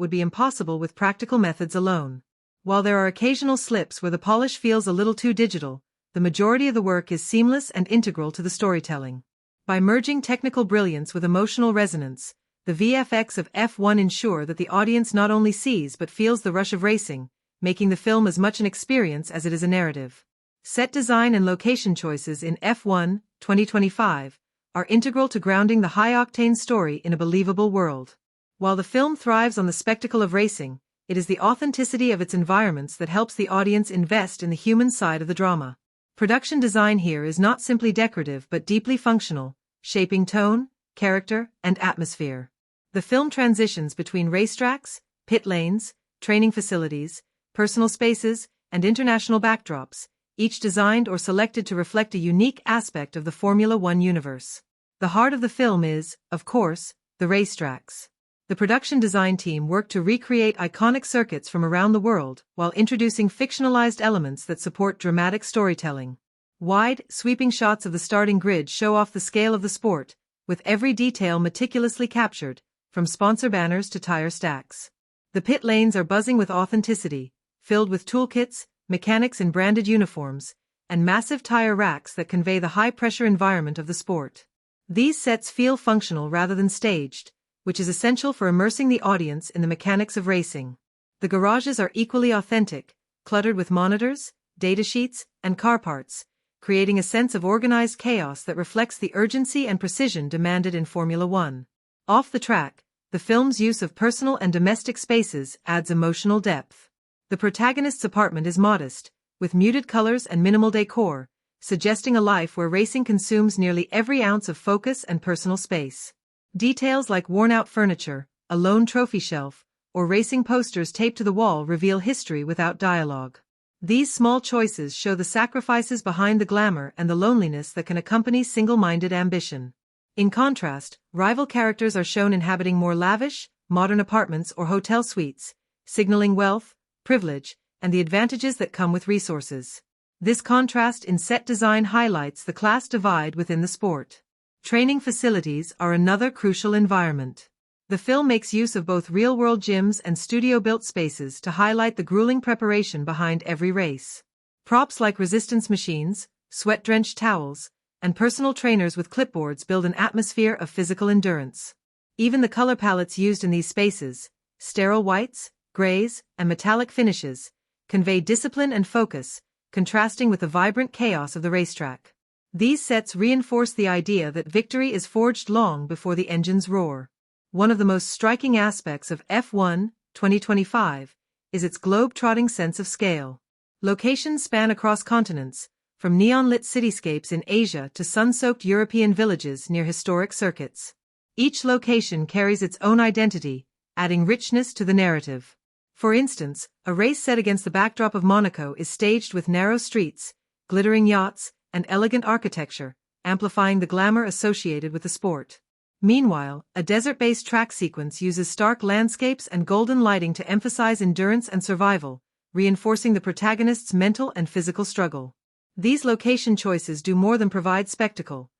would be impossible with practical methods alone. While there are occasional slips where the polish feels a little too digital, the majority of the work is seamless and integral to the storytelling. By merging technical brilliance with emotional resonance, the VFX of F1 ensure that the audience not only sees but feels the rush of racing, making the film as much an experience as it is a narrative. Set design and location choices in F1 2025 are integral to grounding the high-octane story in a believable world. While the film thrives on the spectacle of racing, it is the authenticity of its environments that helps the audience invest in the human side of the drama. Production design here is not simply decorative but deeply functional, shaping tone, character, and atmosphere. The film transitions between racetracks, pit lanes, training facilities, personal spaces, and international backdrops, each designed or selected to reflect a unique aspect of the Formula One universe. The heart of the film is, of course, the racetracks. The production design team worked to recreate iconic circuits from around the world while introducing fictionalized elements that support dramatic storytelling. Wide, sweeping shots of the starting grid show off the scale of the sport, with every detail meticulously captured, from sponsor banners to tire stacks. The pit lanes are buzzing with authenticity, filled with toolkits, mechanics in branded uniforms, and massive tire racks that convey the high-pressure environment of the sport. These sets feel functional rather than staged, which is essential for immersing the audience in the mechanics of racing. The garages are equally authentic, cluttered with monitors, datasheets, and car parts, creating a sense of organized chaos that reflects the urgency and precision demanded in Formula One. Off the track, the film's use of personal and domestic spaces adds emotional depth. The protagonist's apartment is modest, with muted colors and minimal decor, suggesting a life where racing consumes nearly every ounce of focus and personal space. Details like worn-out furniture, a lone trophy shelf, or racing posters taped to the wall reveal history without dialogue. These small choices show the sacrifices behind the glamour and the loneliness that can accompany single-minded ambition. In contrast, rival characters are shown inhabiting more lavish, modern apartments or hotel suites, signaling wealth, privilege, and the advantages that come with resources. This contrast in set design highlights the class divide within the sport. Training facilities are another crucial environment. The film makes use of both real-world gyms and studio-built spaces to highlight the grueling preparation behind every race. Props like resistance machines, sweat-drenched towels, and personal trainers with clipboards build an atmosphere of physical endurance. Even the color palettes used in these spaces, sterile whites, grays, and metallic finishes, convey discipline and focus, contrasting with the vibrant chaos of the racetrack. These sets reinforce the idea that victory is forged long before the engines roar. One of the most striking aspects of F1 2025 is its globe-trotting sense of scale. Locations span across continents, from neon-lit cityscapes in Asia to sun-soaked European villages near historic circuits. Each location carries its own identity, adding richness to the narrative. For instance, a race set against the backdrop of Monaco is staged with narrow streets, glittering yachts, and elegant architecture, amplifying the glamour associated with the sport. Meanwhile, a desert-based track sequence uses stark landscapes and golden lighting to emphasize endurance and survival, reinforcing the protagonist's mental and physical struggle. These location choices do more than provide spectacle.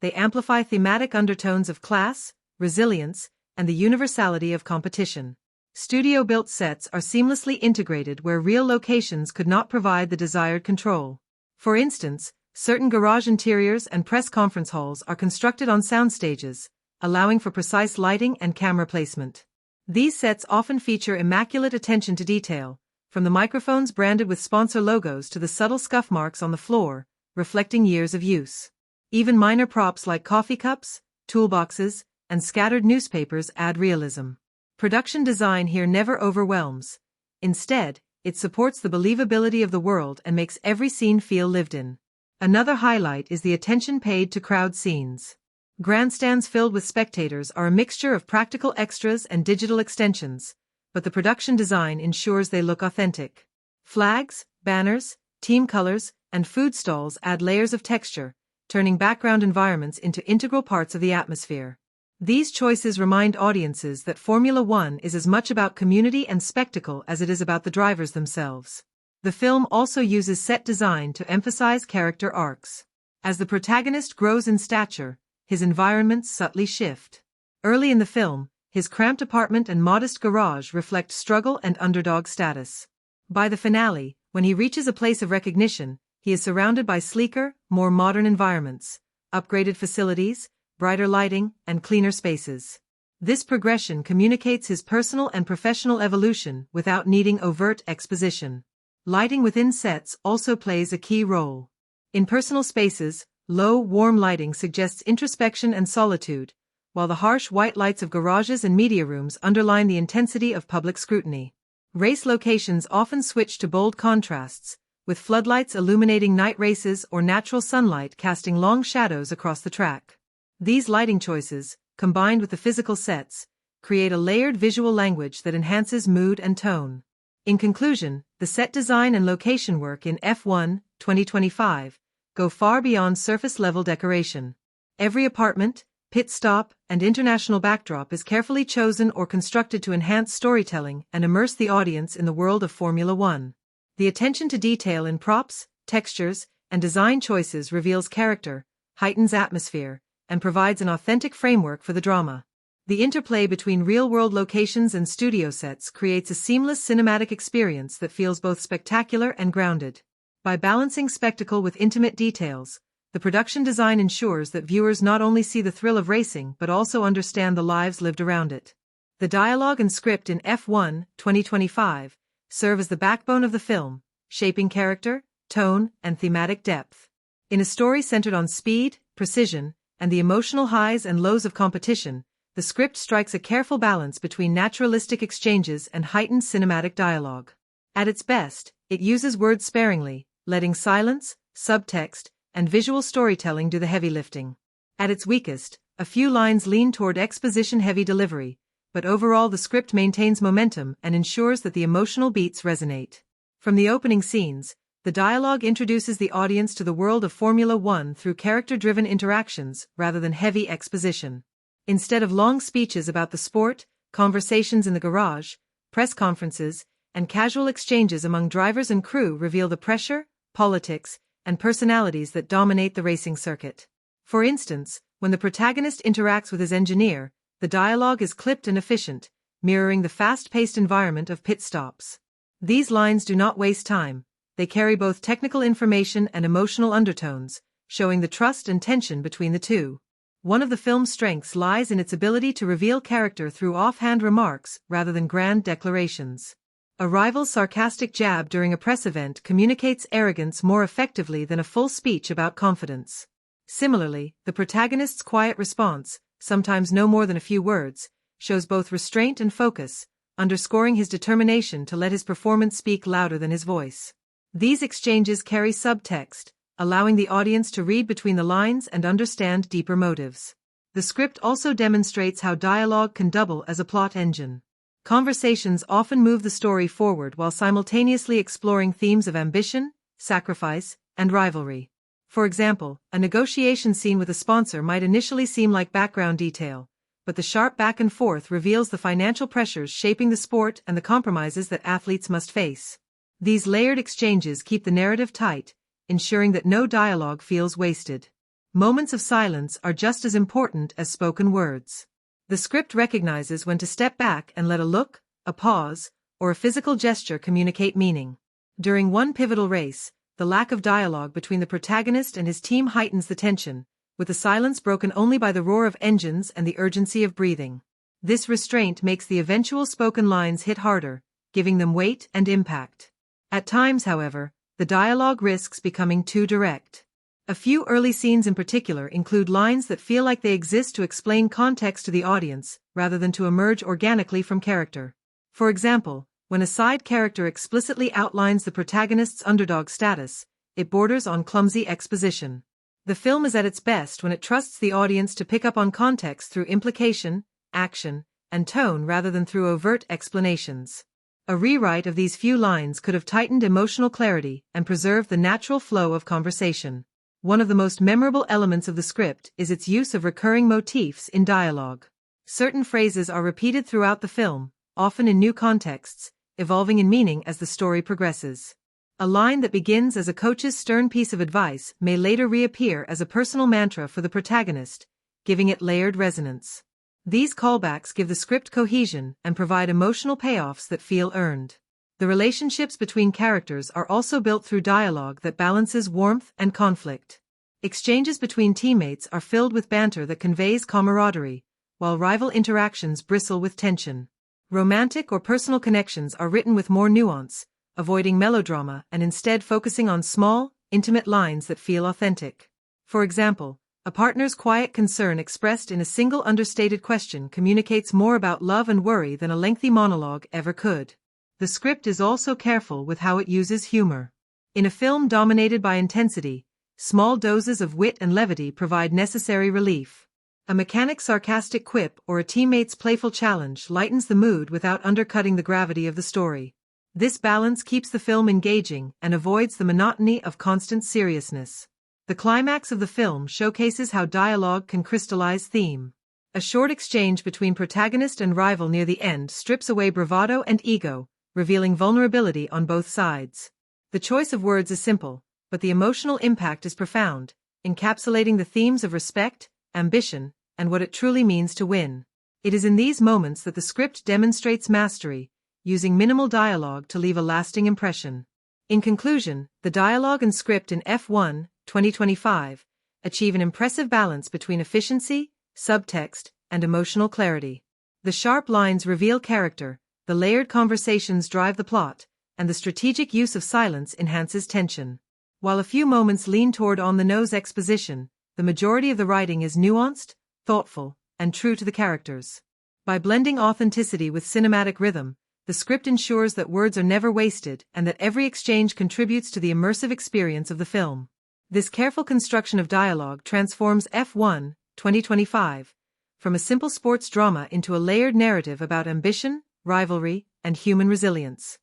They amplify thematic undertones of class, resilience, and the universality of competition. Studio-built sets are seamlessly integrated where real locations could not provide the desired control. For instance, certain garage interiors and press conference halls are constructed on sound stages, allowing for precise lighting and camera placement. These sets often feature immaculate attention to detail, from the microphones branded with sponsor logos to the subtle scuff marks on the floor, reflecting years of use. Even minor props like coffee cups, toolboxes, and scattered newspapers add realism. Production design here never overwhelms. Instead, it supports the believability of the world and makes every scene feel lived in. Another highlight is the attention paid to crowd scenes. Grandstands filled with spectators are a mixture of practical extras and digital extensions, but the production design ensures they look authentic. Flags, banners, team colors, and food stalls add layers of texture, turning background environments into integral parts of the atmosphere. These choices remind audiences that Formula One is as much about community and spectacle as it is about the drivers themselves. The film also uses set design to emphasize character arcs. As the protagonist grows in stature, his environments subtly shift. Early in the film, his cramped apartment and modest garage reflect struggle and underdog status. By the finale, when he reaches a place of recognition, he is surrounded by sleeker, more modern environments, upgraded facilities, brighter lighting, and cleaner spaces. This progression communicates his personal and professional evolution without needing overt exposition. Lighting within sets also plays a key role. In personal spaces, low, warm lighting suggests introspection and solitude, while the harsh white lights of garages and media rooms underline the intensity of public scrutiny. Race locations often switch to bold contrasts, with floodlights illuminating night races or natural sunlight casting long shadows across the track. These lighting choices, combined with the physical sets, create a layered visual language that enhances mood and tone. In conclusion, the set design and location work in F1 2025 go far beyond surface-level decoration. Every apartment, pit stop, and international backdrop is carefully chosen or constructed to enhance storytelling and immerse the audience in the world of Formula One. The attention to detail in props, textures, and design choices reveals character, heightens atmosphere, and provides an authentic framework for the drama. The interplay between real-world locations and studio sets creates a seamless cinematic experience that feels both spectacular and grounded. By balancing spectacle with intimate details, the production design ensures that viewers not only see the thrill of racing but also understand the lives lived around it. The dialogue and script in F1 2025 serve as the backbone of the film, shaping character, tone, and thematic depth. In a story centered on speed, precision, and the emotional highs and lows of competition, the script strikes a careful balance between naturalistic exchanges and heightened cinematic dialogue. At its best, it uses words sparingly, letting silence, subtext, and visual storytelling do the heavy lifting. At its weakest, a few lines lean toward exposition-heavy delivery, but overall the script maintains momentum and ensures that the emotional beats resonate. From the opening scenes, the dialogue introduces the audience to the world of Formula One through character-driven interactions rather than heavy exposition. Instead of long speeches about the sport, conversations in the garage, press conferences, and casual exchanges among drivers and crew reveal the pressure, politics, and personalities that dominate the racing circuit. For instance, when the protagonist interacts with his engineer, the dialogue is clipped and efficient, mirroring the fast-paced environment of pit stops. These lines do not waste time. They carry both technical information and emotional undertones, showing the trust and tension between the two. One of the film's strengths lies in its ability to reveal character through offhand remarks rather than grand declarations. A rival's sarcastic jab during a press event communicates arrogance more effectively than a full speech about confidence. Similarly, the protagonist's quiet response, sometimes no more than a few words, shows both restraint and focus, underscoring his determination to let his performance speak louder than his voice. These exchanges carry subtext, allowing the audience to read between the lines and understand deeper motives. The script also demonstrates how dialogue can double as a plot engine. Conversations often move the story forward while simultaneously exploring themes of ambition, sacrifice, and rivalry. For example, a negotiation scene with a sponsor might initially seem like background detail, but the sharp back and forth reveals the financial pressures shaping the sport and the compromises that athletes must face. These layered exchanges keep the narrative tight, ensuring that no dialogue feels wasted. Moments of silence are just as important as spoken words. The script recognizes when to step back and let a look, a pause, or a physical gesture communicate meaning. During one pivotal race, the lack of dialogue between the protagonist and his team heightens the tension, with the silence broken only by the roar of engines and the urgency of breathing. This restraint makes the eventual spoken lines hit harder, giving them weight and impact. At times, however, the dialogue risks becoming too direct. A few early scenes in particular include lines that feel like they exist to explain context to the audience, rather than to emerge organically from character. For example, when a side character explicitly outlines the protagonist's underdog status, it borders on clumsy exposition. The film is at its best when it trusts the audience to pick up on context through implication, action, and tone rather than through overt explanations. A rewrite of these few lines could have tightened emotional clarity and preserved the natural flow of conversation. One of the most memorable elements of the script is its use of recurring motifs in dialogue. Certain phrases are repeated throughout the film, often in new contexts, evolving in meaning as the story progresses. A line that begins as a coach's stern piece of advice may later reappear as a personal mantra for the protagonist, giving it layered resonance. These callbacks give the script cohesion and provide emotional payoffs that feel earned. The relationships between characters are also built through dialogue that balances warmth and conflict. Exchanges between teammates are filled with banter that conveys camaraderie, while rival interactions bristle with tension. Romantic or personal connections are written with more nuance, avoiding melodrama and instead focusing on small, intimate lines that feel authentic. For example, a partner's quiet concern expressed in a single understated question communicates more about love and worry than a lengthy monologue ever could. The script is also careful with how it uses humor. In a film dominated by intensity, small doses of wit and levity provide necessary relief. A mechanic's sarcastic quip or a teammate's playful challenge lightens the mood without undercutting the gravity of the story. This balance keeps the film engaging and avoids the monotony of constant seriousness. The climax of the film showcases how dialogue can crystallize theme. A short exchange between protagonist and rival near the end strips away bravado and ego, revealing vulnerability on both sides. The choice of words is simple, but the emotional impact is profound, encapsulating the themes of respect, ambition, and what it truly means to win. It is in these moments that the script demonstrates mastery, using minimal dialogue to leave a lasting impression. In conclusion, the dialogue and script in F1, 2025, achieve an impressive balance between efficiency, subtext, and emotional clarity. The sharp lines reveal character, the layered conversations drive the plot, and the strategic use of silence enhances tension. While a few moments lean toward on-the-nose exposition, the majority of the writing is nuanced, thoughtful, and true to the characters. By blending authenticity with cinematic rhythm, the script ensures that words are never wasted and that every exchange contributes to the immersive experience of the film. This careful construction of dialogue transforms F1, 2025, from a simple sports drama into a layered narrative about ambition, rivalry, and human resilience.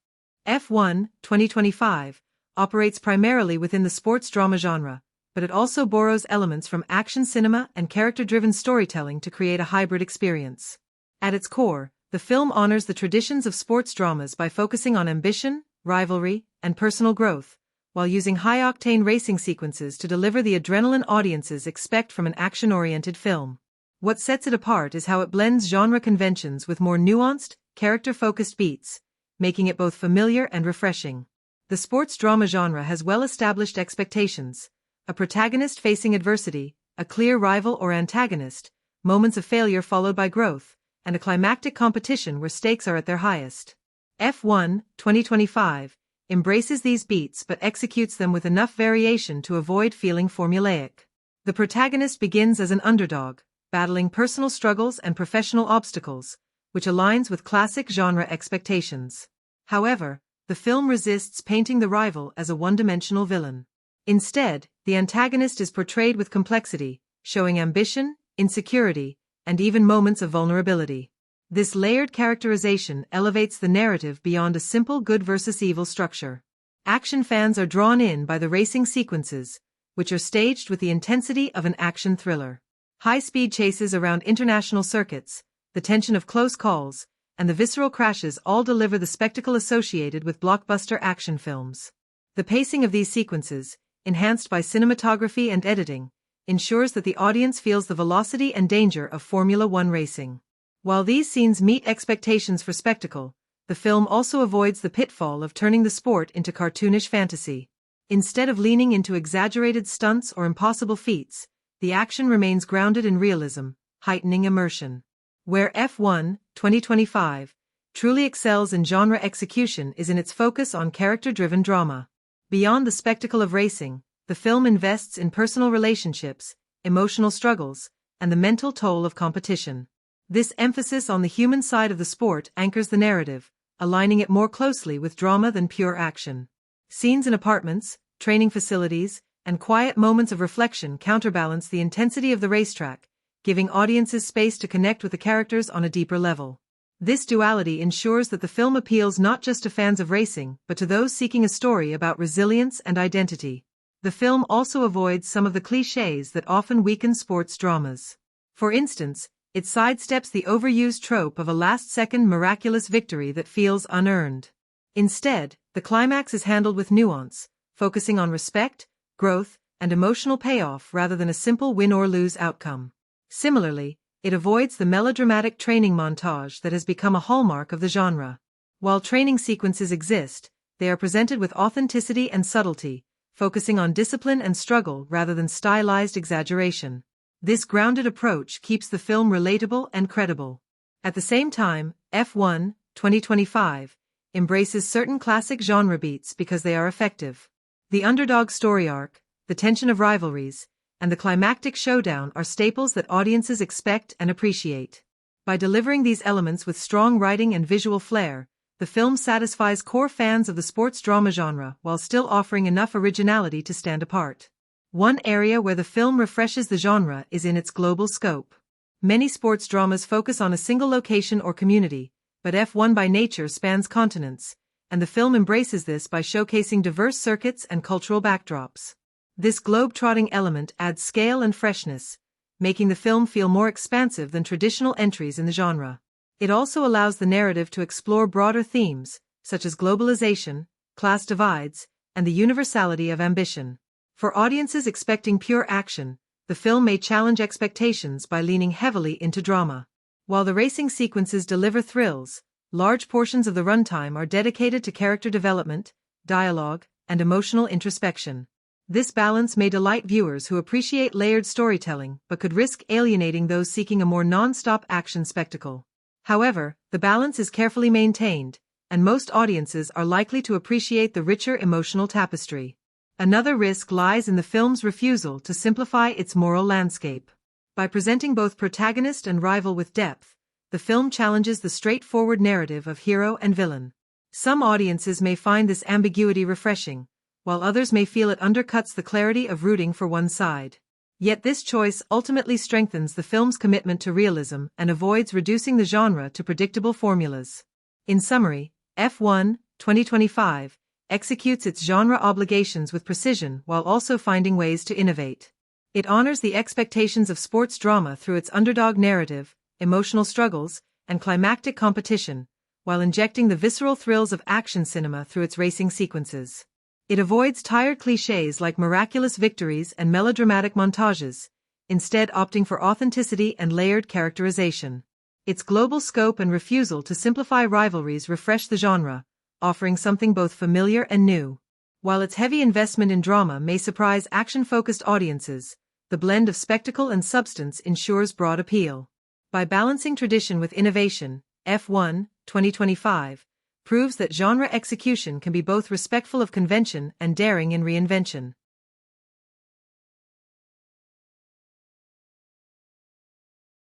F1, 2025, operates primarily within the sports drama genre, but it also borrows elements from action cinema and character-driven storytelling to create a hybrid experience. At its core, the film honors the traditions of sports dramas by focusing on ambition, rivalry, and personal growth, while using high-octane racing sequences to deliver the adrenaline audiences expect from an action-oriented film. What sets it apart is how it blends genre conventions with more nuanced, character-focused beats, making it both familiar and refreshing. The sports drama genre has well-established expectations: a protagonist facing adversity, a clear rival or antagonist, moments of failure followed by growth, and a climactic competition where stakes are at their highest. F1, 2025, embraces these beats but executes them with enough variation to avoid feeling formulaic. The protagonist begins as an underdog, battling personal struggles and professional obstacles, which aligns with classic genre expectations. However, the film resists painting the rival as a one-dimensional villain. Instead, the antagonist is portrayed with complexity, showing ambition, insecurity, and even moments of vulnerability. This layered characterization elevates the narrative beyond a simple good versus evil structure. Action fans are drawn in by the racing sequences, which are staged with the intensity of an action thriller. High-speed chases around international circuits, the tension of close calls, and the visceral crashes all deliver the spectacle associated with blockbuster action films. The pacing of these sequences, enhanced by cinematography and editing, ensures that the audience feels the velocity and danger of Formula One racing. While these scenes meet expectations for spectacle, the film also avoids the pitfall of turning the sport into cartoonish fantasy. Instead of leaning into exaggerated stunts or impossible feats, the action remains grounded in realism, heightening immersion. Where F1, 2025, truly excels in genre execution is in its focus on character-driven drama. Beyond the spectacle of racing, the the film invests in personal relationships, emotional struggles, and the mental toll of competition. This emphasis on the human side of the sport anchors the narrative, aligning it more closely with drama than pure action. Scenes in apartments, training facilities, and quiet moments of reflection counterbalance the intensity of the racetrack, giving audiences space to connect with the characters on a deeper level. This duality ensures that the film appeals not just to fans of racing, but to those seeking a story about resilience and identity. The film also avoids some of the clichés that often weaken sports dramas. For instance, it sidesteps the overused trope of a last-second miraculous victory that feels unearned. Instead, the climax is handled with nuance, focusing on respect, growth, and emotional payoff rather than a simple win-or-lose outcome. Similarly, it avoids the melodramatic training montage that has become a hallmark of the genre. While training sequences exist, they are presented with authenticity and subtlety, focusing on discipline and struggle rather than stylized exaggeration. This grounded approach keeps the film relatable and credible. At the same time, F1, 2025, embraces certain classic genre beats because they are effective. The underdog story arc, the tension of rivalries, and the climactic showdown are staples that audiences expect and appreciate. By delivering these elements with strong writing and visual flair, the film satisfies core fans of the sports drama genre while still offering enough originality to stand apart. One area where the film refreshes the genre is in its global scope. Many sports dramas focus on a single location or community, but F1 by nature spans continents, and the film embraces this by showcasing diverse circuits and cultural backdrops. This globe-trotting element adds scale and freshness, making the film feel more expansive than traditional entries in the genre. It also allows the narrative to explore broader themes, such as globalization, class divides, and the universality of ambition. For audiences expecting pure action, the film may challenge expectations by leaning heavily into drama. While the racing sequences deliver thrills, large portions of the runtime are dedicated to character development, dialogue, and emotional introspection. This balance may delight viewers who appreciate layered storytelling but could risk alienating those seeking a more non-stop action spectacle. However, the balance is carefully maintained, and most audiences are likely to appreciate the richer emotional tapestry. Another risk lies in the film's refusal to simplify its moral landscape. By presenting both protagonist and rival with depth, the film challenges the straightforward narrative of hero and villain. Some audiences may find this ambiguity refreshing, while others may feel it undercuts the clarity of rooting for one side. Yet this choice ultimately strengthens the film's commitment to realism and avoids reducing the genre to predictable formulas. In summary, F1, 2025, executes its genre obligations with precision while also finding ways to innovate. It honors the expectations of sports drama through its underdog narrative, emotional struggles, and climactic competition, while injecting the visceral thrills of action cinema through its racing sequences. It avoids tired clichés like miraculous victories and melodramatic montages, instead opting for authenticity and layered characterization. Its global scope and refusal to simplify rivalries refresh the genre, offering something both familiar and new. While its heavy investment in drama may surprise action-focused audiences, the blend of spectacle and substance ensures broad appeal. By balancing tradition with innovation, F1, 2025, proves that genre execution can be both respectful of convention and daring in reinvention.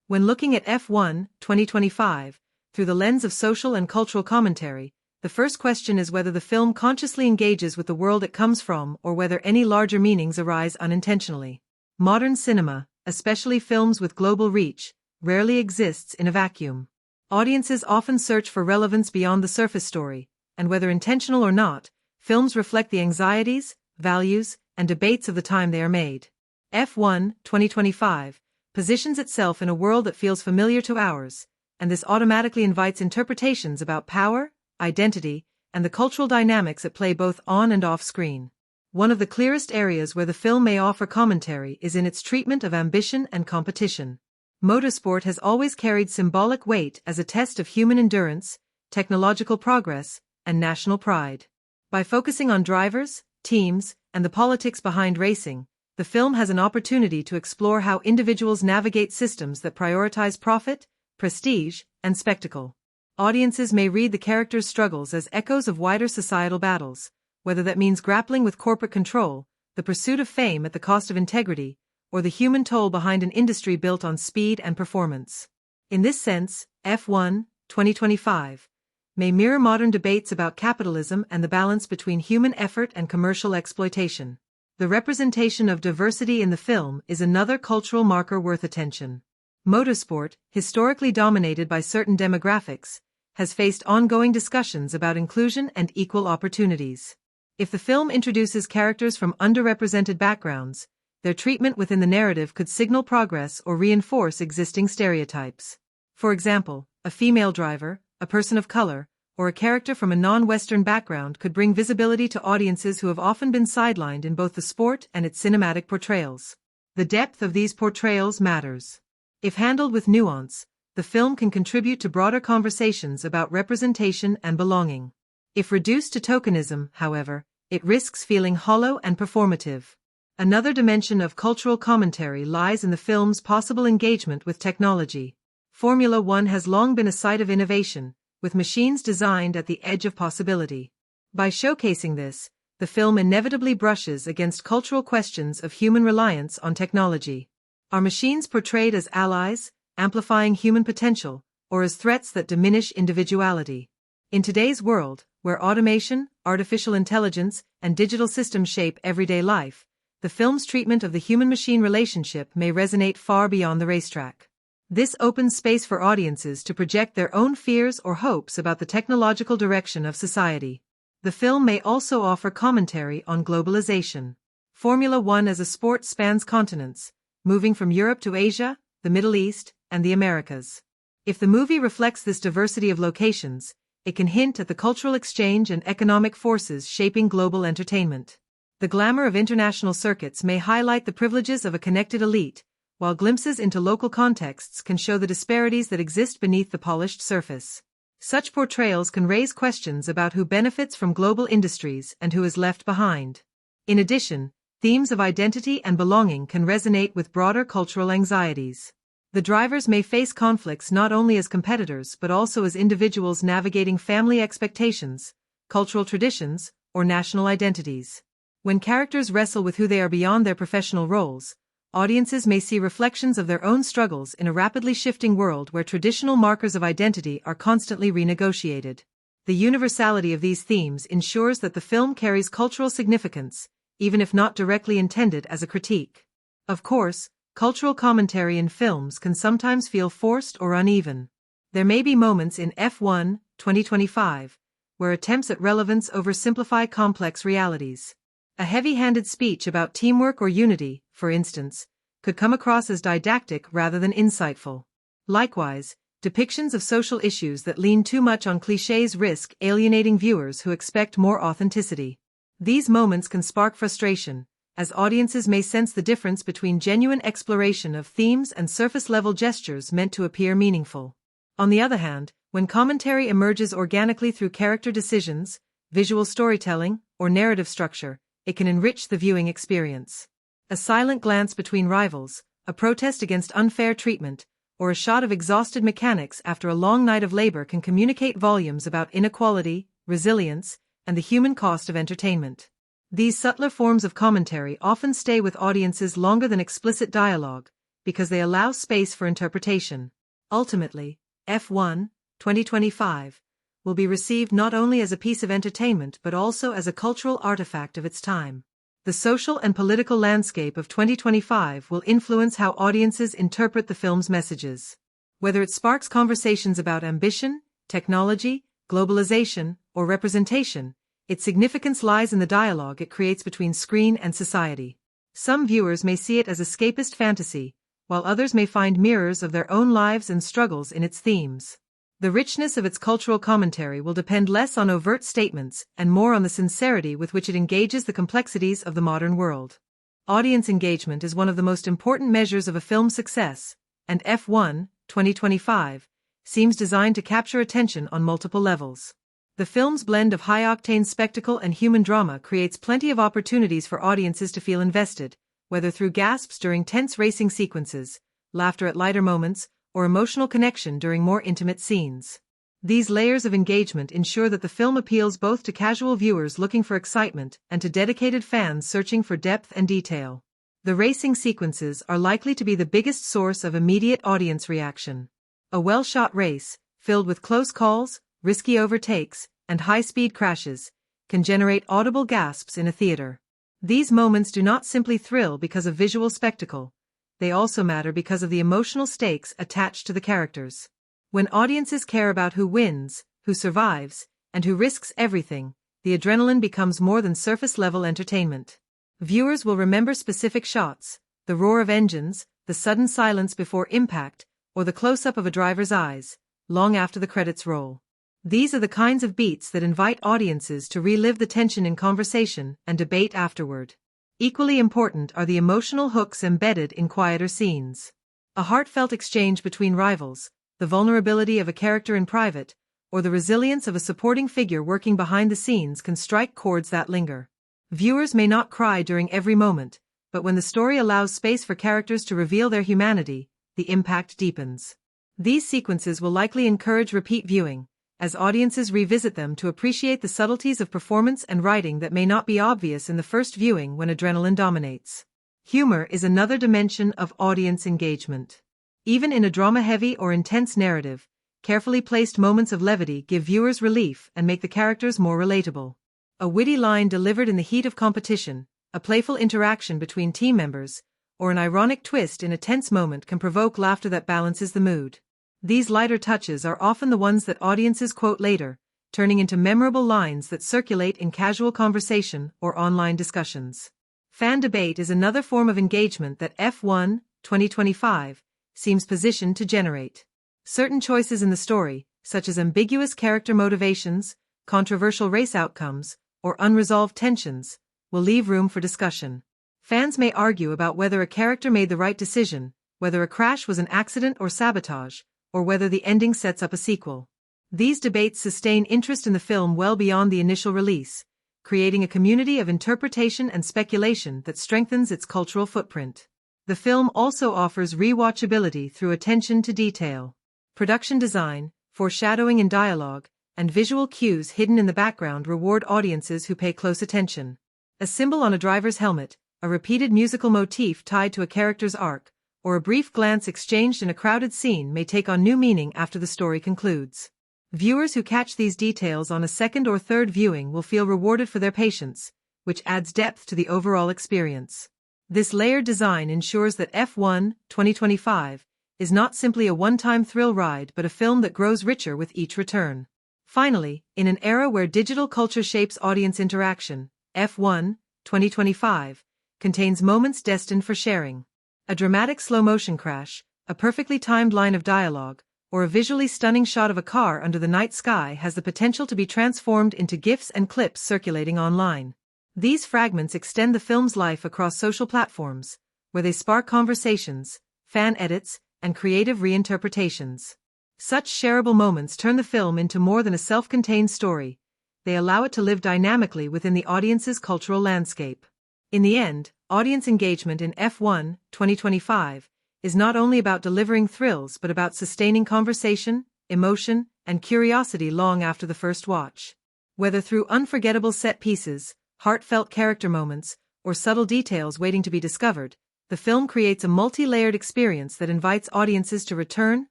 When looking at F1, 2025, through the lens of social and cultural commentary, the first question is whether the film consciously engages with the world it comes from or whether any larger meanings arise unintentionally. Modern cinema, especially films with global reach, rarely exists in a vacuum. Audiences often search for relevance beyond the surface story, and whether intentional or not, films reflect the anxieties, values, and debates of the time they are made. F1, 2025, positions itself in a world that feels familiar to ours, and this automatically invites interpretations about power, identity, and the cultural dynamics at play both on and off screen. One of the clearest areas where the film may offer commentary is in its treatment of ambition and competition. Motorsport has always carried symbolic weight as a test of human endurance, technological progress, and national pride. By focusing on drivers, teams, and the politics behind racing, the film has an opportunity to explore how individuals navigate systems that prioritize profit, prestige, and spectacle. Audiences may read the characters' struggles as echoes of wider societal battles, whether that means grappling with corporate control, the pursuit of fame at the cost of integrity, or the human toll behind an industry built on speed and performance. In this sense, F1, 2025, may mirror modern debates about capitalism and the balance between human effort and commercial exploitation. The representation of diversity in the film is another cultural marker worth attention. Motorsport, historically dominated by certain demographics, has faced ongoing discussions about inclusion and equal opportunities. If the film introduces characters from underrepresented backgrounds, their treatment within the narrative could signal progress or reinforce existing stereotypes. For example, a female driver, a person of color, or a character from a non-Western background could bring visibility to audiences who have often been sidelined in both the sport and its cinematic portrayals. The depth of these portrayals matters. If handled with nuance, the film can contribute to broader conversations about representation and belonging. If reduced to tokenism, however, it risks feeling hollow and performative. Another dimension of cultural commentary lies in the film's possible engagement with technology. Formula One has long been a site of innovation, with machines designed at the edge of possibility. By showcasing this, the film inevitably brushes against cultural questions of human reliance on technology. Are machines portrayed as allies, amplifying human potential, or as threats that diminish individuality? In today's world, where automation, artificial intelligence, and digital systems shape everyday life, the film's treatment of the human-machine relationship may resonate far beyond the racetrack. This opens space for audiences to project their own fears or hopes about the technological direction of society. The film may also offer commentary on globalization. Formula One as a sport spans continents, moving from Europe to Asia, the Middle East, and the Americas. If the movie reflects this diversity of locations, it can hint at the cultural exchange and economic forces shaping global entertainment. The glamour of international circuits may highlight the privileges of a connected elite, while glimpses into local contexts can show the disparities that exist beneath the polished surface. Such portrayals can raise questions about who benefits from global industries and who is left behind. In addition, themes of identity and belonging can resonate with broader cultural anxieties. The drivers may face conflicts not only as competitors but also as individuals navigating family expectations, cultural traditions, or national identities. When characters wrestle with who they are beyond their professional roles, audiences may see reflections of their own struggles in a rapidly shifting world where traditional markers of identity are constantly renegotiated. The universality of these themes ensures that the film carries cultural significance, even if not directly intended as a critique. Of course, cultural commentary in films can sometimes feel forced or uneven. There may be moments in F1, 2025, where attempts at relevance oversimplify complex realities. A heavy-handed speech about teamwork or unity, for instance, could come across as didactic rather than insightful. Likewise, depictions of social issues that lean too much on clichés risk alienating viewers who expect more authenticity. These moments can spark frustration, as audiences may sense the difference between genuine exploration of themes and surface-level gestures meant to appear meaningful. On the other hand, when commentary emerges organically through character decisions, visual storytelling, or narrative structure, it can enrich the viewing experience. A silent glance between rivals, a protest against unfair treatment, or a shot of exhausted mechanics after a long night of labor can communicate volumes about inequality, resilience, and the human cost of entertainment. These subtler forms of commentary often stay with audiences longer than explicit dialogue, because they allow space for interpretation. Ultimately, F1, 2025, will be received not only as a piece of entertainment but also as a cultural artifact of its time. The social and political landscape of 2025 will influence how audiences interpret the film's messages. Whether it sparks conversations about ambition, technology, globalization, or representation, its significance lies in the dialogue it creates between screen and society. Some viewers may see it as escapist fantasy, while others may find mirrors of their own lives and struggles in its themes. The richness of its cultural commentary will depend less on overt statements and more on the sincerity with which it engages the complexities of the modern world. Audience engagement is one of the most important measures of a film's success, and F1, 2025, seems designed to capture attention on multiple levels. The film's blend of high-octane spectacle and human drama creates plenty of opportunities for audiences to feel invested, whether through gasps during tense racing sequences, laughter at lighter moments, or emotional connection during more intimate scenes. These layers of engagement ensure that the film appeals both to casual viewers looking for excitement and to dedicated fans searching for depth and detail. The racing sequences are likely to be the biggest source of immediate audience reaction. A well-shot race, filled with close calls, risky overtakes, and high-speed crashes, can generate audible gasps in a theater. These moments do not simply thrill because of visual spectacle, they also matter because of the emotional stakes attached to the characters. When audiences care about who wins, who survives, and who risks everything, the adrenaline becomes more than surface-level entertainment. Viewers will remember specific shots, the roar of engines, the sudden silence before impact, or the close-up of a driver's eyes, long after the credits roll. These are the kinds of beats that invite audiences to relive the tension in conversation and debate afterward. Equally important are the emotional hooks embedded in quieter scenes. A heartfelt exchange between rivals, the vulnerability of a character in private, or the resilience of a supporting figure working behind the scenes can strike chords that linger. Viewers may not cry during every moment, but when the story allows space for characters to reveal their humanity, the impact deepens. These sequences will likely encourage repeat viewing, as audiences revisit them to appreciate the subtleties of performance and writing that may not be obvious in the first viewing when adrenaline dominates. Humor is another dimension of audience engagement. Even in a drama-heavy or intense narrative, carefully placed moments of levity give viewers relief and make the characters more relatable. A witty line delivered in the heat of competition, a playful interaction between team members, or an ironic twist in a tense moment can provoke laughter that balances the mood. These lighter touches are often the ones that audiences quote later, turning into memorable lines that circulate in casual conversation or online discussions. Fan debate is another form of engagement that F1 2025 seems positioned to generate. Certain choices in the story, such as ambiguous character motivations, controversial race outcomes, or unresolved tensions, will leave room for discussion. Fans may argue about whether a character made the right decision, whether a crash was an accident or sabotage, or whether the ending sets up a sequel. These debates sustain interest in the film well beyond the initial release, creating a community of interpretation and speculation that strengthens its cultural footprint. The film also offers rewatchability through attention to detail. Production design, foreshadowing in dialogue, and visual cues hidden in the background reward audiences who pay close attention. A symbol on a driver's helmet, a repeated musical motif tied to a character's arc, or a brief glance exchanged in a crowded scene may take on new meaning after the story concludes. Viewers who catch these details on a second or third viewing will feel rewarded for their patience, which adds depth to the overall experience. This layered design ensures that F1 2025 is not simply a one-time thrill ride but a film that grows richer with each return. Finally, in an era where digital culture shapes audience interaction, F1 2025 contains moments destined for sharing. A dramatic slow-motion crash, a perfectly timed line of dialogue, or a visually stunning shot of a car under the night sky has the potential to be transformed into GIFs and clips circulating online. These fragments extend the film's life across social platforms, where they spark conversations, fan edits, and creative reinterpretations. Such shareable moments turn the film into more than a self-contained story. They allow it to live dynamically within the audience's cultural landscape. In the end, audience engagement in F1 2025 is not only about delivering thrills but about sustaining conversation, emotion, and curiosity long after the first watch. Whether through unforgettable set pieces, heartfelt character moments, or subtle details waiting to be discovered, the film creates a multi-layered experience that invites audiences to return,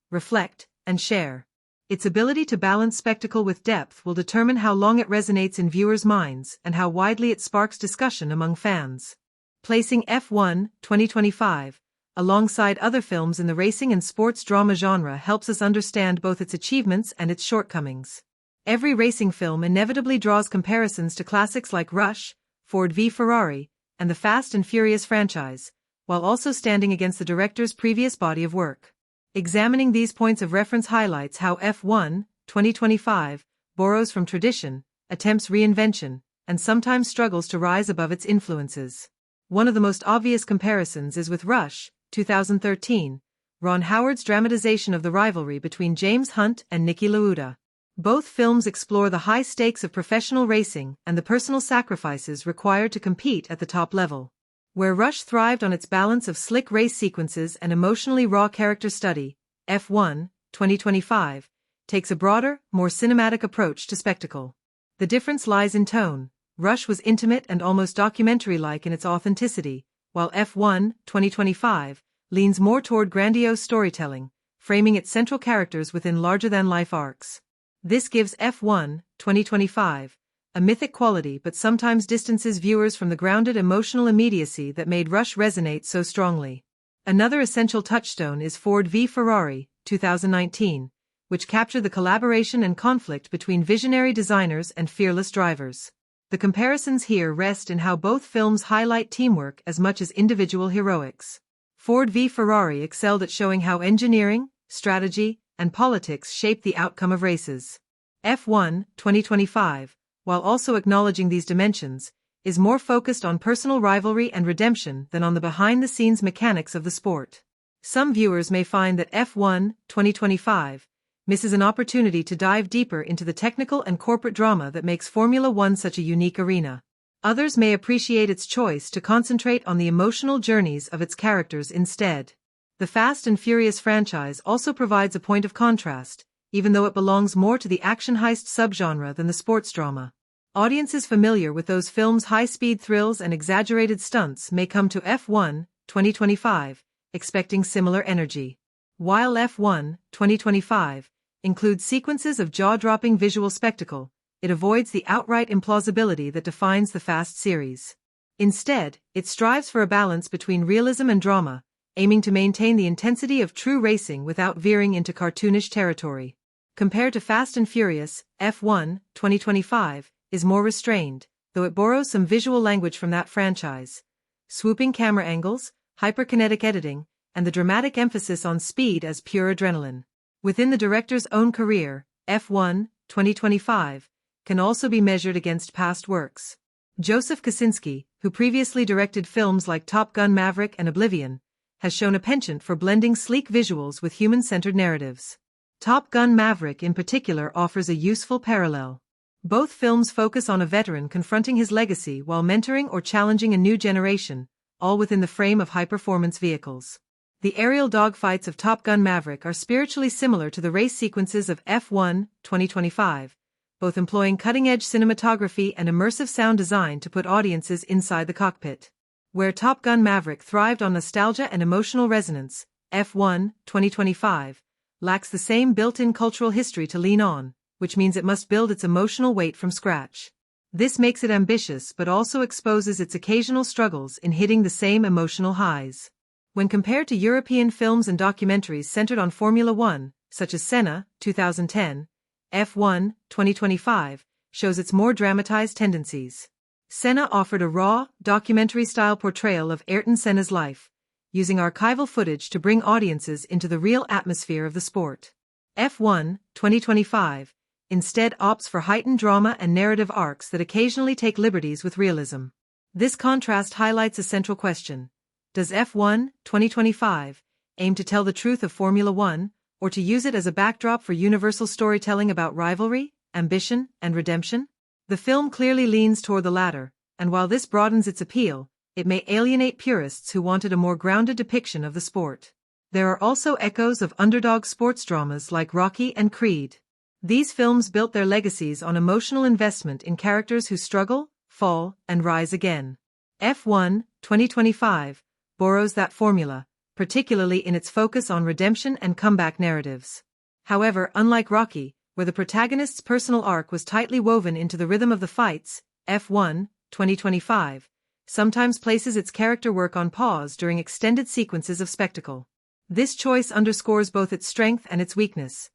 reflect, and share. Its ability to balance spectacle with depth will determine how long it resonates in viewers' minds and how widely it sparks discussion among fans. Placing F1 2025 alongside other films in the racing and sports drama genre helps us understand both its achievements and its shortcomings. Every racing film inevitably draws comparisons to classics like Rush, Ford v Ferrari, and the Fast and Furious franchise, while also standing against the director's previous body of work. Examining these points of reference highlights how F1 2025 borrows from tradition, attempts reinvention, and sometimes struggles to rise above its influences. One of the most obvious comparisons is with Rush, 2013, Ron Howard's dramatization of the rivalry between James Hunt and Niki Lauda. Both films explore the high stakes of professional racing and the personal sacrifices required to compete at the top level. Where Rush thrived on its balance of slick race sequences and emotionally raw character study, F1 2025 takes a broader, more cinematic approach to spectacle. The difference lies in tone. Rush was intimate and almost documentary-like in its authenticity, while F1, 2025, leans more toward grandiose storytelling, framing its central characters within larger-than-life arcs. This gives F1, 2025, a mythic quality but sometimes distances viewers from the grounded emotional immediacy that made Rush resonate so strongly. Another essential touchstone is Ford v Ferrari, 2019, which captured the collaboration and conflict between visionary designers and fearless drivers. The comparisons here rest in how both films highlight teamwork as much as individual heroics. Ford v Ferrari excelled at showing how engineering, strategy, and politics shape the outcome of races. F1, 2025, while also acknowledging these dimensions, is more focused on personal rivalry and redemption than on the behind-the-scenes mechanics of the sport. Some viewers may find that F1, 2025, misses an opportunity to dive deeper into the technical and corporate drama that makes Formula One such a unique arena. Others may appreciate its choice to concentrate on the emotional journeys of its characters instead. The Fast and Furious franchise also provides a point of contrast, even though it belongs more to the action heist subgenre than the sports drama. Audiences familiar with those films' high-speed thrills and exaggerated stunts may come to F1, 2025, expecting similar energy. While F1, 2025, includes sequences of jaw-dropping visual spectacle, it avoids the outright implausibility that defines the Fast series. Instead, it strives for a balance between realism and drama, aiming to maintain the intensity of true racing without veering into cartoonish territory. Compared to Fast and Furious, F1, 2025, is more restrained, though it borrows some visual language from that franchise. Swooping camera angles, hyperkinetic editing, and the dramatic emphasis on speed as pure adrenaline. Within the director's own career, F1, 2025, can also be measured against past works. Joseph Kosinski, who previously directed films like Top Gun Maverick and Oblivion, has shown a penchant for blending sleek visuals with human-centered narratives. Top Gun Maverick in particular offers a useful parallel. Both films focus on a veteran confronting his legacy while mentoring or challenging a new generation, all within the frame of high-performance vehicles. The aerial dogfights of Top Gun Maverick are spiritually similar to the race sequences of F1, 2025, both employing cutting-edge cinematography and immersive sound design to put audiences inside the cockpit. Where Top Gun Maverick thrived on nostalgia and emotional resonance, F1, 2025, lacks the same built-in cultural history to lean on, which means it must build its emotional weight from scratch. This makes it ambitious but also exposes its occasional struggles in hitting the same emotional highs. When compared to European films and documentaries centered on Formula One, such as Senna, 2010, F1, 2025, shows its more dramatized tendencies. Senna offered a raw, documentary-style portrayal of Ayrton Senna's life, using archival footage to bring audiences into the real atmosphere of the sport. F1, 2025, instead opts for heightened drama and narrative arcs that occasionally take liberties with realism. This contrast highlights a central question. Does F1, 2025, aim to tell the truth of Formula One, or to use it as a backdrop for universal storytelling about rivalry, ambition, and redemption? The film clearly leans toward the latter, and while this broadens its appeal, it may alienate purists who wanted a more grounded depiction of the sport. There are also echoes of underdog sports dramas like Rocky and Creed. These films built their legacies on emotional investment in characters who struggle, fall, and rise again. F1, 2025, borrows that formula, particularly in its focus on redemption and comeback narratives. However, unlike Rocky, where the protagonist's personal arc was tightly woven into the rhythm of the fights, F1, 2025, sometimes places its character work on pause during extended sequences of spectacle. This choice underscores both its strength and its weakness.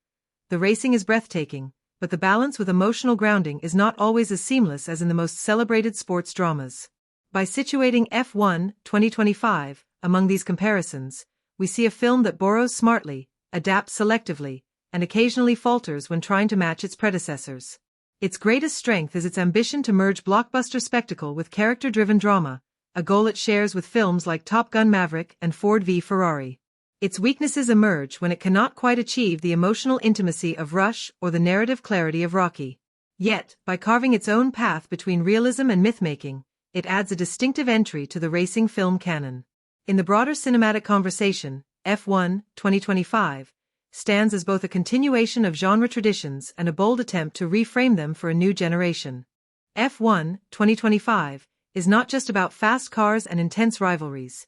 The racing is breathtaking, but the balance with emotional grounding is not always as seamless as in the most celebrated sports dramas. By situating F1, 2025, among these comparisons, we see a film that borrows smartly, adapts selectively, and occasionally falters when trying to match its predecessors. Its greatest strength is its ambition to merge blockbuster spectacle with character-driven drama, a goal it shares with films like Top Gun Maverick and Ford v Ferrari. Its weaknesses emerge when it cannot quite achieve the emotional intimacy of Rush or the narrative clarity of Rocky. Yet, by carving its own path between realism and myth-making, it adds a distinctive entry to the racing film canon. In the broader cinematic conversation, F1, 2025, stands as both a continuation of genre traditions and a bold attempt to reframe them for a new generation. F1 2025 is not just about fast cars and intense rivalries.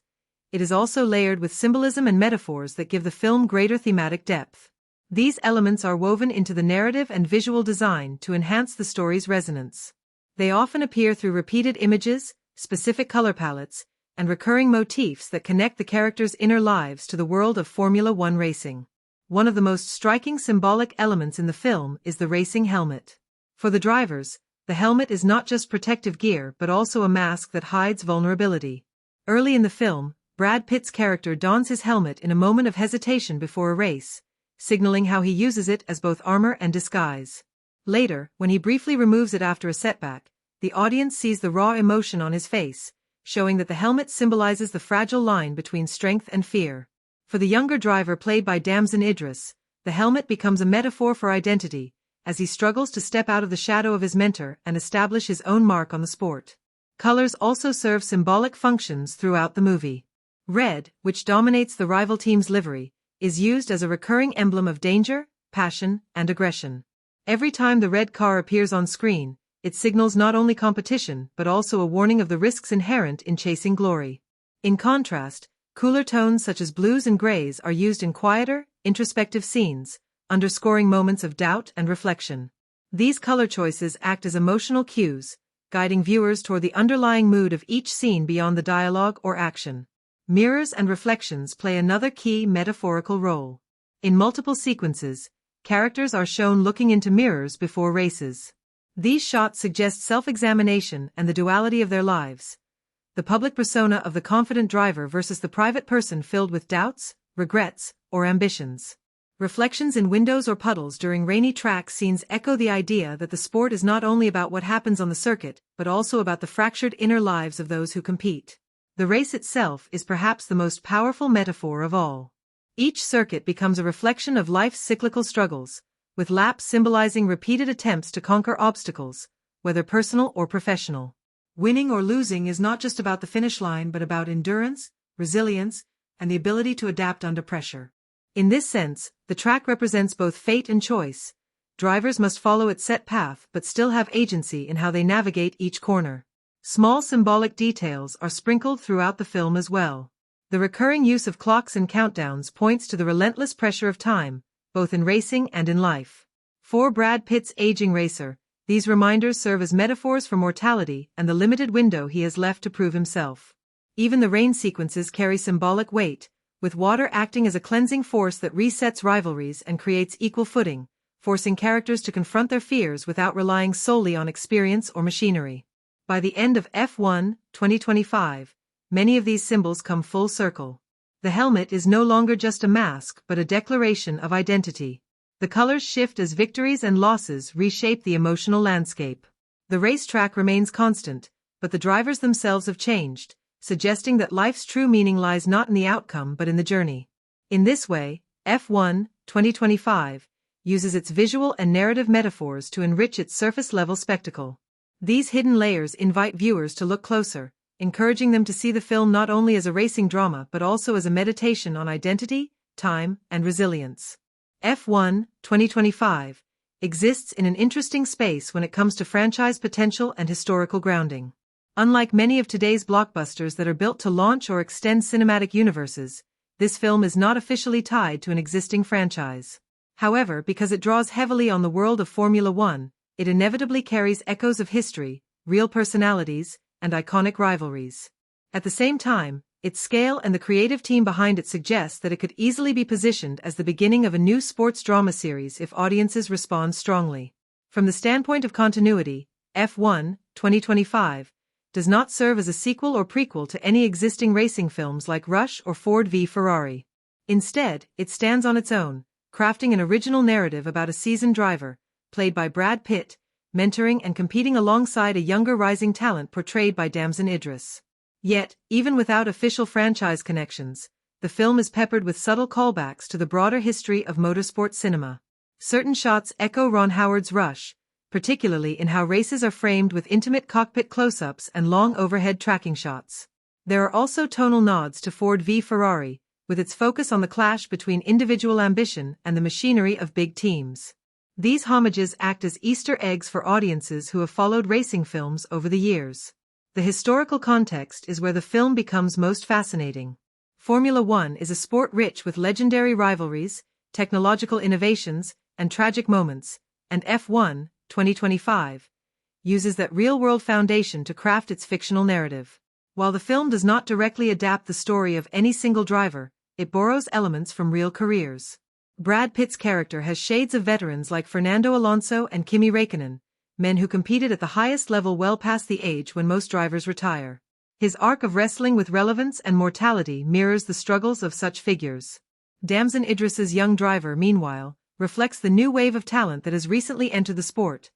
It is also layered with symbolism and metaphors that give the film greater thematic depth. These elements are woven into the narrative and visual design to enhance the story's resonance. They often appear through repeated images, specific color palettes, and recurring motifs that connect the characters' inner lives to the world of Formula One racing. One of the most striking symbolic elements in the film is the racing helmet. For the drivers, the helmet is not just protective gear but also a mask that hides vulnerability. Early in the film, Brad Pitt's character dons his helmet in a moment of hesitation before a race, signaling how he uses it as both armor and disguise. Later, when he briefly removes it after a setback, the audience sees the raw emotion on his face, showing that the helmet symbolizes the fragile line between strength and fear. For the younger driver played by Damson Idris, the helmet becomes a metaphor for identity, as he struggles to step out of the shadow of his mentor and establish his own mark on the sport. Colors also serve symbolic functions throughout the movie. Red, which dominates the rival team's livery, is used as a recurring emblem of danger, passion, and aggression. Every time the red car appears on screen, it signals not only competition but also a warning of the risks inherent in chasing glory. In contrast, cooler tones such as blues and grays are used in quieter, introspective scenes, underscoring moments of doubt and reflection. These color choices act as emotional cues, guiding viewers toward the underlying mood of each scene beyond the dialogue or action. Mirrors and reflections play another key metaphorical role. In multiple sequences, characters are shown looking into mirrors before races. These shots suggest self-examination and the duality of their lives. The public persona of the confident driver versus the private person filled with doubts, regrets, or ambitions. Reflections in windows or puddles during rainy track scenes echo the idea that the sport is not only about what happens on the circuit, but also about the fractured inner lives of those who compete. The race itself is perhaps the most powerful metaphor of all. Each circuit becomes a reflection of life's cyclical struggles, with laps symbolizing repeated attempts to conquer obstacles, whether personal or professional. Winning or losing is not just about the finish line but about endurance, resilience, and the ability to adapt under pressure. In this sense, the track represents both fate and choice. Drivers must follow its set path but still have agency in how they navigate each corner. Small symbolic details are sprinkled throughout the film as well. The recurring use of clocks and countdowns points to the relentless pressure of time, both in racing and in life. For Brad Pitt's aging racer, these reminders serve as metaphors for mortality and the limited window he has left to prove himself. Even the rain sequences carry symbolic weight, with water acting as a cleansing force that resets rivalries and creates equal footing, forcing characters to confront their fears without relying solely on experience or machinery. By the end of F1 2025, many of these symbols come full circle. The helmet is no longer just a mask but a declaration of identity. The colors shift as victories and losses reshape the emotional landscape. The racetrack remains constant, but the drivers themselves have changed, suggesting that life's true meaning lies not in the outcome but in the journey. In this way, F1 2025 uses its visual and narrative metaphors to enrich its surface-level spectacle. These hidden layers invite viewers to look closer, encouraging them to see the film not only as a racing drama but also as a meditation on identity, time, and resilience. F1 2025 exists in an interesting space when it comes to franchise potential and historical grounding. Unlike many of today's blockbusters that are built to launch or extend cinematic universes, this film is not officially tied to an existing franchise. However, because it draws heavily on the world of Formula One, it inevitably carries echoes of history, real personalities, and iconic rivalries. At the same time, its scale and the creative team behind it suggest that it could easily be positioned as the beginning of a new sports drama series if audiences respond strongly. From the standpoint of continuity, F1 2025 does not serve as a sequel or prequel to any existing racing films like Rush or Ford v Ferrari. Instead, it stands on its own, crafting an original narrative about a seasoned driver, played by Brad Pitt, mentoring and competing alongside a younger rising talent portrayed by Damson Idris. Yet, even without official franchise connections, the film is peppered with subtle callbacks to the broader history of motorsport cinema. Certain shots echo Ron Howard's Rush, particularly in how races are framed with intimate cockpit close-ups and long overhead tracking shots. There are also tonal nods to Ford v Ferrari, with its focus on the clash between individual ambition and the machinery of big teams. These homages act as Easter eggs for audiences who have followed racing films over the years. The historical context is where the film becomes most fascinating. Formula One is a sport rich with legendary rivalries, technological innovations, and tragic moments, and F1, 2025, uses that real-world foundation to craft its fictional narrative. While the film does not directly adapt the story of any single driver, it borrows elements from real careers. Brad Pitt's character has shades of veterans like Fernando Alonso and Kimi Räikkönen, men who competed at the highest level well past the age when most drivers retire. His arc of wrestling with relevance and mortality mirrors the struggles of such figures. Damson Idris's young driver, meanwhile, reflects the new wave of talent that has recently entered the sport.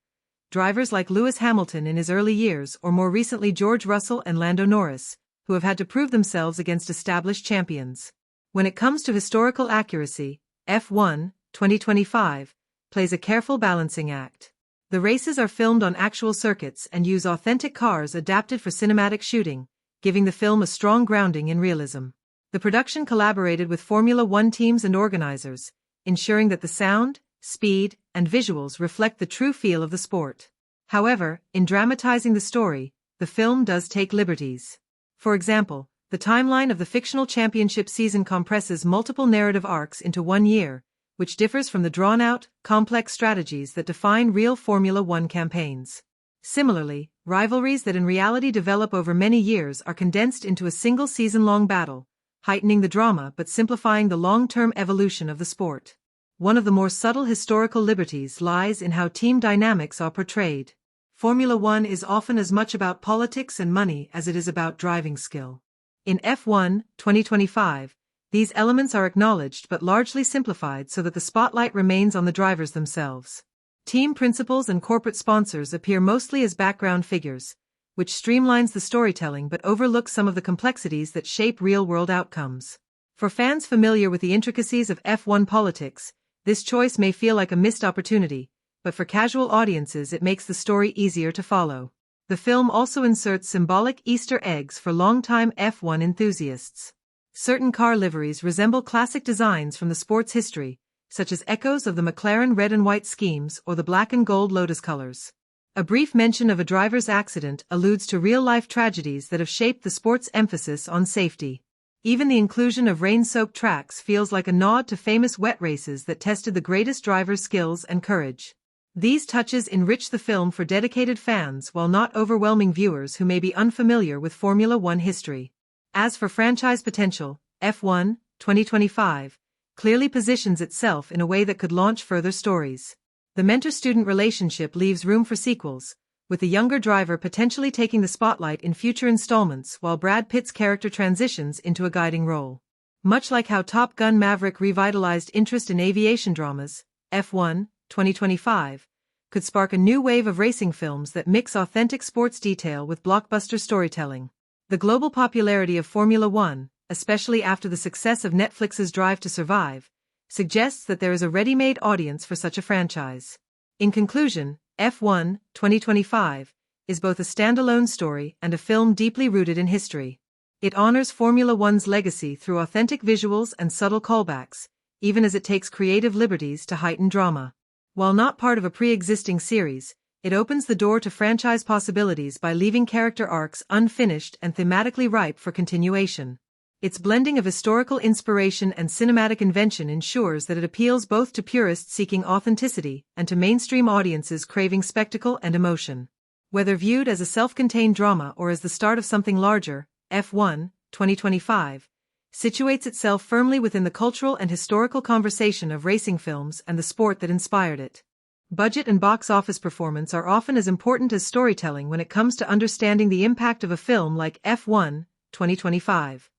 Drivers like Lewis Hamilton in his early years or more recently George Russell and Lando Norris, who have had to prove themselves against established champions. When it comes to historical accuracy, F1, 2025, plays a careful balancing act. The races are filmed on actual circuits and use authentic cars adapted for cinematic shooting, giving the film a strong grounding in realism. The production collaborated with Formula One teams and organizers, ensuring that the sound, speed, and visuals reflect the true feel of the sport. However, in dramatizing the story, the film does take liberties. For example, the timeline of the fictional championship season compresses multiple narrative arcs into 1 year, which differs from the drawn-out, complex strategies that define real Formula One campaigns. Similarly, rivalries that in reality develop over many years are condensed into a single season-long battle, heightening the drama but simplifying the long-term evolution of the sport. One of the more subtle historical liberties lies in how team dynamics are portrayed. Formula One is often as much about politics and money as it is about driving skill. In F1, 2025, these elements are acknowledged but largely simplified so that the spotlight remains on the drivers themselves. Team principals and corporate sponsors appear mostly as background figures, which streamlines the storytelling but overlooks some of the complexities that shape real-world outcomes. For fans familiar with the intricacies of F1 politics, this choice may feel like a missed opportunity, but for casual audiences it makes the story easier to follow. The film also inserts symbolic Easter eggs for longtime F1 enthusiasts. Certain car liveries resemble classic designs from the sport's history, such as echoes of the McLaren red and white schemes or the black and gold Lotus colors. A brief mention of a driver's accident alludes to real-life tragedies that have shaped the sport's emphasis on safety. Even the inclusion of rain-soaked tracks feels like a nod to famous wet races that tested the greatest drivers' skills and courage. These touches enrich the film for dedicated fans while not overwhelming viewers who may be unfamiliar with Formula One history. As for franchise potential, F1, 2025, clearly positions itself in a way that could launch further stories. The mentor-student relationship leaves room for sequels, with the younger driver potentially taking the spotlight in future installments while Brad Pitt's character transitions into a guiding role. Much like how Top Gun Maverick revitalized interest in aviation dramas, F1, 2025, could spark a new wave of racing films that mix authentic sports detail with blockbuster storytelling. The global popularity of Formula One, especially after the success of Netflix's Drive to Survive, suggests that there is a ready-made audience for such a franchise. In conclusion, F1, 2025, is both a standalone story and a film deeply rooted in history. It honors Formula One's legacy through authentic visuals and subtle callbacks, even as it takes creative liberties to heighten drama. While not part of a pre-existing series, it opens the door to franchise possibilities by leaving character arcs unfinished and thematically ripe for continuation. Its blending of historical inspiration and cinematic invention ensures that it appeals both to purists seeking authenticity and to mainstream audiences craving spectacle and emotion. Whether viewed as a self-contained drama or as the start of something larger, F1, 2025, situates itself firmly within the cultural and historical conversation of racing films and the sport that inspired it. Budget and box office performance are often as important as storytelling when it comes to understanding the impact of a film like F1, 2025.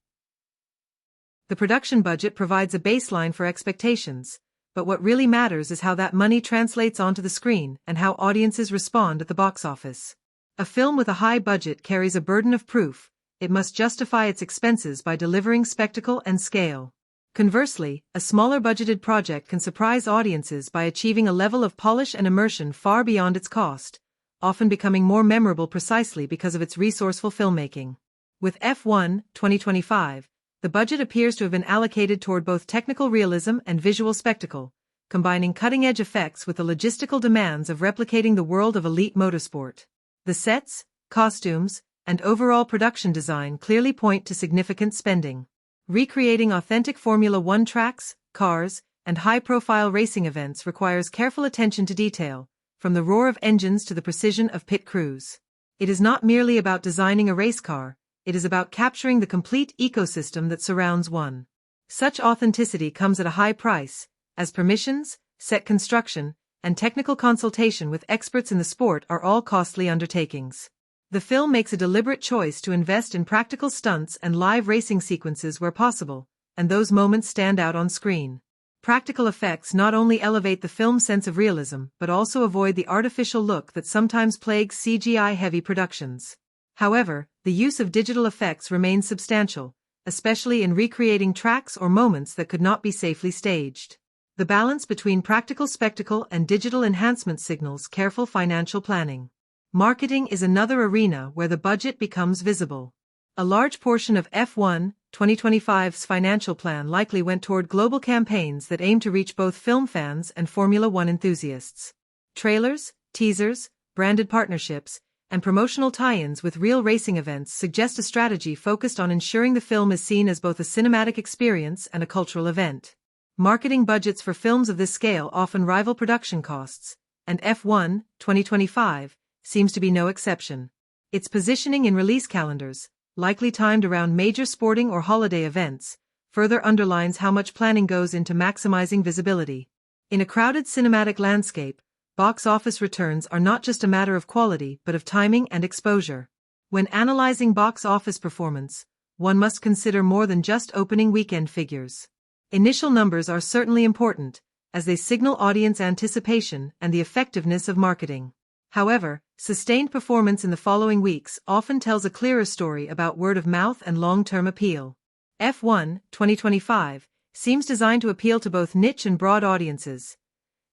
The production budget provides a baseline for expectations, but what really matters is how that money translates onto the screen and how audiences respond at the box office. A film with a high budget carries a burden of proof. It must justify its expenses by delivering spectacle and scale. Conversely, a smaller budgeted project can surprise audiences by achieving a level of polish and immersion far beyond its cost, often becoming more memorable precisely because of its resourceful filmmaking. With F1, 2025, The budget appears to have been allocated toward both technical realism and visual spectacle, combining cutting-edge effects with the logistical demands of replicating the world of elite motorsport. The sets, costumes, and overall production design clearly point to significant spending. Recreating authentic Formula One tracks, cars, and high-profile racing events requires careful attention to detail, from the roar of engines to the precision of pit crews. It is not merely about designing a race car, it is about capturing the complete ecosystem that surrounds one. Such authenticity comes at a high price, as permissions, set construction, and technical consultation with experts in the sport are all costly undertakings. The film makes a deliberate choice to invest in practical stunts and live racing sequences where possible, and those moments stand out on screen. Practical effects not only elevate the film's sense of realism but also avoid the artificial look that sometimes plagues CGI-heavy productions. However, the use of digital effects remains substantial, especially in recreating tracks or moments that could not be safely staged. The balance between practical spectacle and digital enhancement signals careful financial planning. Marketing is another arena where the budget becomes visible. A large portion of F1 2025's financial plan likely went toward global campaigns that aim to reach both film fans and Formula One enthusiasts. Trailers, teasers, branded partnerships, and promotional tie-ins with real racing events suggest a strategy focused on ensuring the film is seen as both a cinematic experience and a cultural event. Marketing budgets for films of this scale often rival production costs, and F1 2025 seems to be no exception. Its positioning in release calendars, likely timed around major sporting or holiday events, further underlines how much planning goes into maximizing visibility. In a crowded cinematic landscape, box office returns are not just a matter of quality but of timing and exposure. When analyzing box office performance, one must consider more than just opening weekend figures. Initial numbers are certainly important, as they signal audience anticipation and the effectiveness of marketing. However, sustained performance in the following weeks often tells a clearer story about word of mouth and long-term appeal. F1 2025 seems designed to appeal to both niche and broad audiences.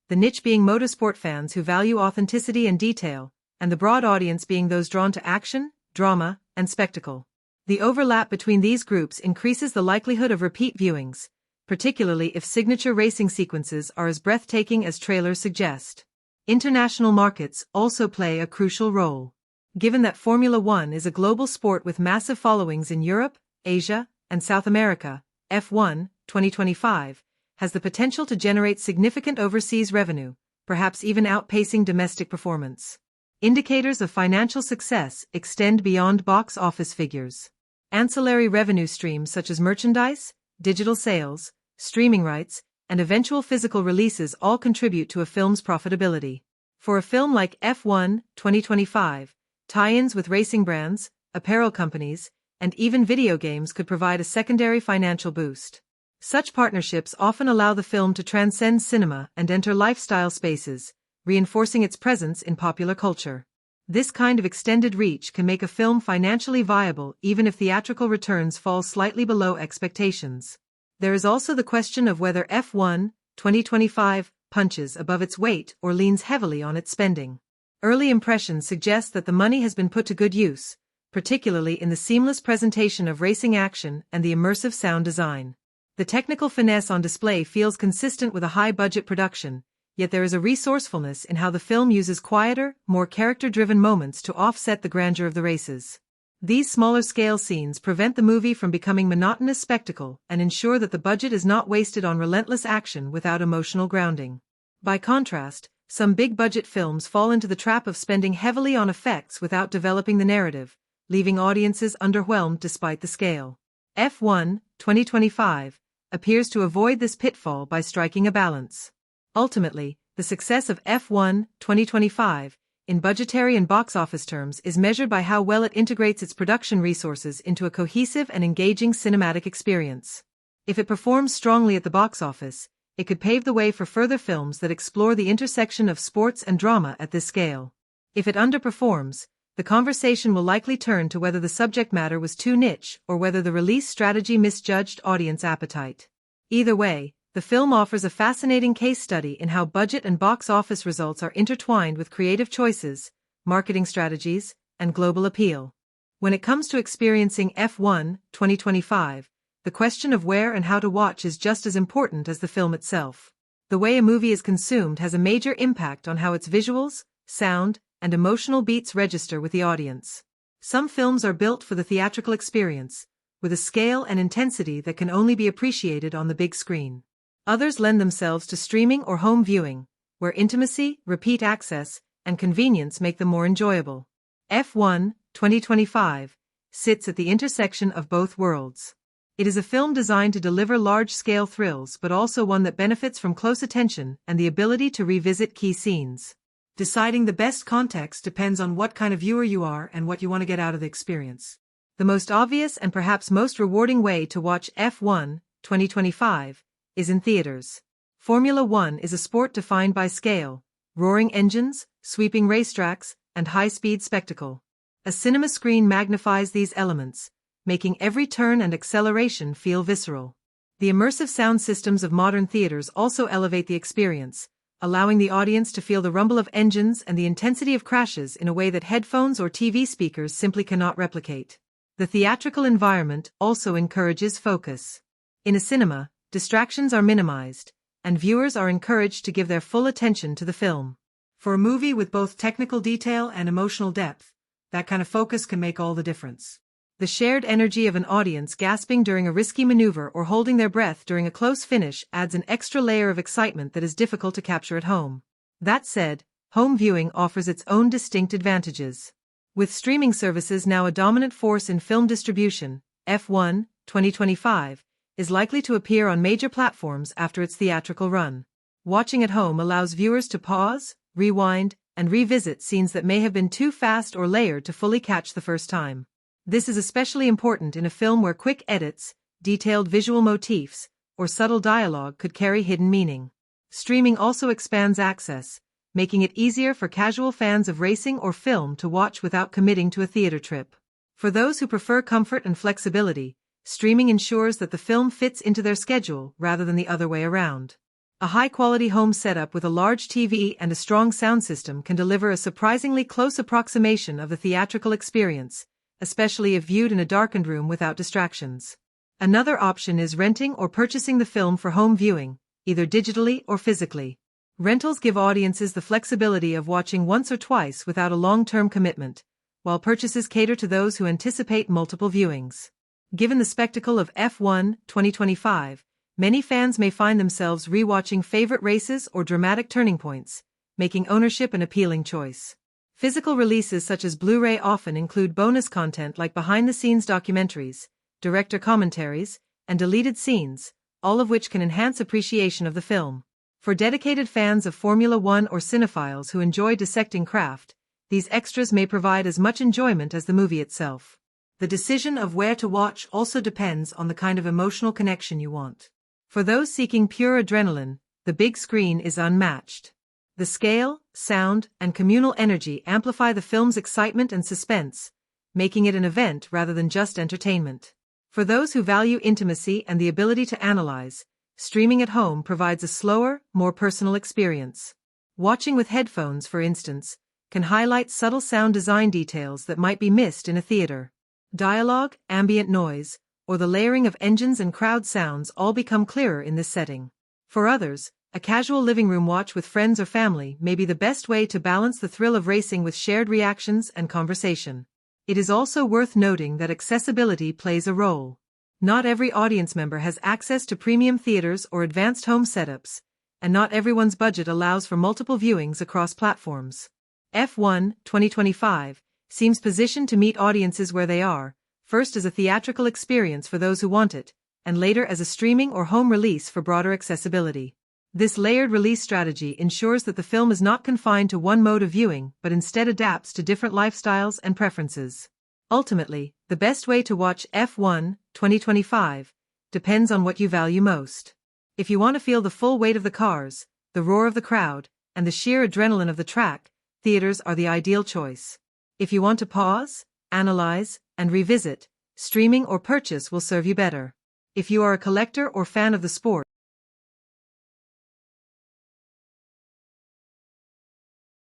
The niche being motorsport fans who value authenticity and detail, and the broad audience being those drawn to action, drama, and spectacle. The overlap between these groups increases the likelihood of repeat viewings, particularly if signature racing sequences are as breathtaking as trailers suggest. International markets also play a crucial role. Given that Formula One is a global sport with massive followings in Europe, Asia, and South America, F1 2025 has the potential to generate significant overseas revenue, perhaps even outpacing domestic performance. Indicators of financial success extend beyond box office figures. Ancillary revenue streams such as merchandise, digital sales, streaming rights, and eventual physical releases all contribute to a film's profitability. For a film like F1 2025, tie-ins with racing brands, apparel companies, and even video games could provide a secondary financial boost. Such partnerships often allow the film to transcend cinema and enter lifestyle spaces, reinforcing its presence in popular culture. This kind of extended reach can make a film financially viable even if theatrical returns fall slightly below expectations. There is also the question of whether F1 2025 punches above its weight or leans heavily on its spending. Early impressions suggest that the money has been put to good use, particularly in the seamless presentation of racing action and the immersive sound design. The technical finesse on display feels consistent with a high-budget production, yet there is a resourcefulness in how the film uses quieter, more character-driven moments to offset the grandeur of the races. These smaller-scale scenes prevent the movie from becoming monotonous spectacle and ensure that the budget is not wasted on relentless action without emotional grounding. By contrast, some big-budget films fall into the trap of spending heavily on effects without developing the narrative, leaving audiences underwhelmed despite the scale. F1 2025 appears to avoid this pitfall by striking a balance. Ultimately, the success of F1 2025 in budgetary and box office terms is measured by how well it integrates its production resources into a cohesive and engaging cinematic experience. If it performs strongly at the box office, it could pave the way for further films that explore the intersection of sports and drama at this scale. If it underperforms, the conversation will likely turn to whether the subject matter was too niche or whether the release strategy misjudged audience appetite. Either way, the film offers a fascinating case study in how budget and box office results are intertwined with creative choices, marketing strategies, and global appeal. When it comes to experiencing F1 2025, the question of where and how to watch is just as important as the film itself. The way a movie is consumed has a major impact on how its visuals, sound, and emotional beats register with the audience. Some films are built for the theatrical experience, with a scale and intensity that can only be appreciated on the big screen. Others lend themselves to streaming or home viewing, where intimacy, repeat access, and convenience make them more enjoyable. F1, 2025, sits at the intersection of both worlds. It is a film designed to deliver large-scale thrills but also one that benefits from close attention and the ability to revisit key scenes. Deciding the best context depends on what kind of viewer you are and what you want to get out of the experience. The most obvious and perhaps most rewarding way to watch F1, 2025, is in theaters. Formula One is a sport defined by scale, roaring engines, sweeping racetracks, and high-speed spectacle. A cinema screen magnifies these elements, making every turn and acceleration feel visceral. The immersive sound systems of modern theaters also elevate the experience, allowing the audience to feel the rumble of engines and the intensity of crashes in a way that headphones or TV speakers simply cannot replicate. The theatrical environment also encourages focus. In a cinema, distractions are minimized, and viewers are encouraged to give their full attention to the film. For a movie with both technical detail and emotional depth, that kind of focus can make all the difference. The shared energy of an audience gasping during a risky maneuver or holding their breath during a close finish adds an extra layer of excitement that is difficult to capture at home. That said, home viewing offers its own distinct advantages. With streaming services now a dominant force in film distribution, F1, 2025, is likely to appear on major platforms after its theatrical run. Watching at home allows viewers to pause, rewind, and revisit scenes that may have been too fast or layered to fully catch the first time. This is especially important in a film where quick edits, detailed visual motifs, or subtle dialogue could carry hidden meaning. Streaming also expands access, making it easier for casual fans of racing or film to watch without committing to a theater trip. For those who prefer comfort and flexibility, streaming ensures that the film fits into their schedule rather than the other way around. A high-quality home setup with a large TV and a strong sound system can deliver a surprisingly close approximation of the theatrical experience, especially if viewed in a darkened room without distractions. Another option is renting or purchasing the film for home viewing, either digitally or physically. Rentals give audiences the flexibility of watching once or twice without a long-term commitment, while purchases cater to those who anticipate multiple viewings. Given the spectacle of F1, 2025, many fans may find themselves rewatching favorite races or dramatic turning points, making ownership an appealing choice. Physical releases such as Blu-ray often include bonus content like behind-the-scenes documentaries, director commentaries, and deleted scenes, all of which can enhance appreciation of the film. For dedicated fans of Formula One or cinephiles who enjoy dissecting craft, these extras may provide as much enjoyment as the movie itself. The decision of where to watch also depends on the kind of emotional connection you want. For those seeking pure adrenaline, the big screen is unmatched. The scale, sound, and communal energy amplify the film's excitement and suspense, making it an event rather than just entertainment. For those who value intimacy and the ability to analyze, streaming at home provides a slower, more personal experience. Watching with headphones, for instance, can highlight subtle sound design details that might be missed in a theater. Dialogue, ambient noise, or the layering of engines and crowd sounds all become clearer in this setting. For others, a casual living room watch with friends or family may be the best way to balance the thrill of racing with shared reactions and conversation. It is also worth noting that accessibility plays a role. Not every audience member has access to premium theaters or advanced home setups, and not everyone's budget allows for multiple viewings across platforms. F1, 2025, seems positioned to meet audiences where they are, first as a theatrical experience for those who want it, and later as a streaming or home release for broader accessibility. This layered release strategy ensures that the film is not confined to one mode of viewing but instead adapts to different lifestyles and preferences. Ultimately, the best way to watch F1, 2025, depends on what you value most. If you want to feel the full weight of the cars, the roar of the crowd, and the sheer adrenaline of the track, theaters are the ideal choice. If you want to pause, analyze, and revisit, streaming or purchase will serve you better. If you are a collector or fan of the sport,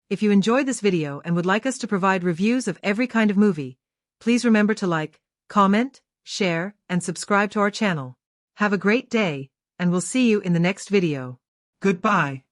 if you enjoyed this video and would like us to provide reviews of every kind of movie, please remember to like, comment, share, and subscribe to our channel. Have a great day, and we'll see you in the next video. Goodbye.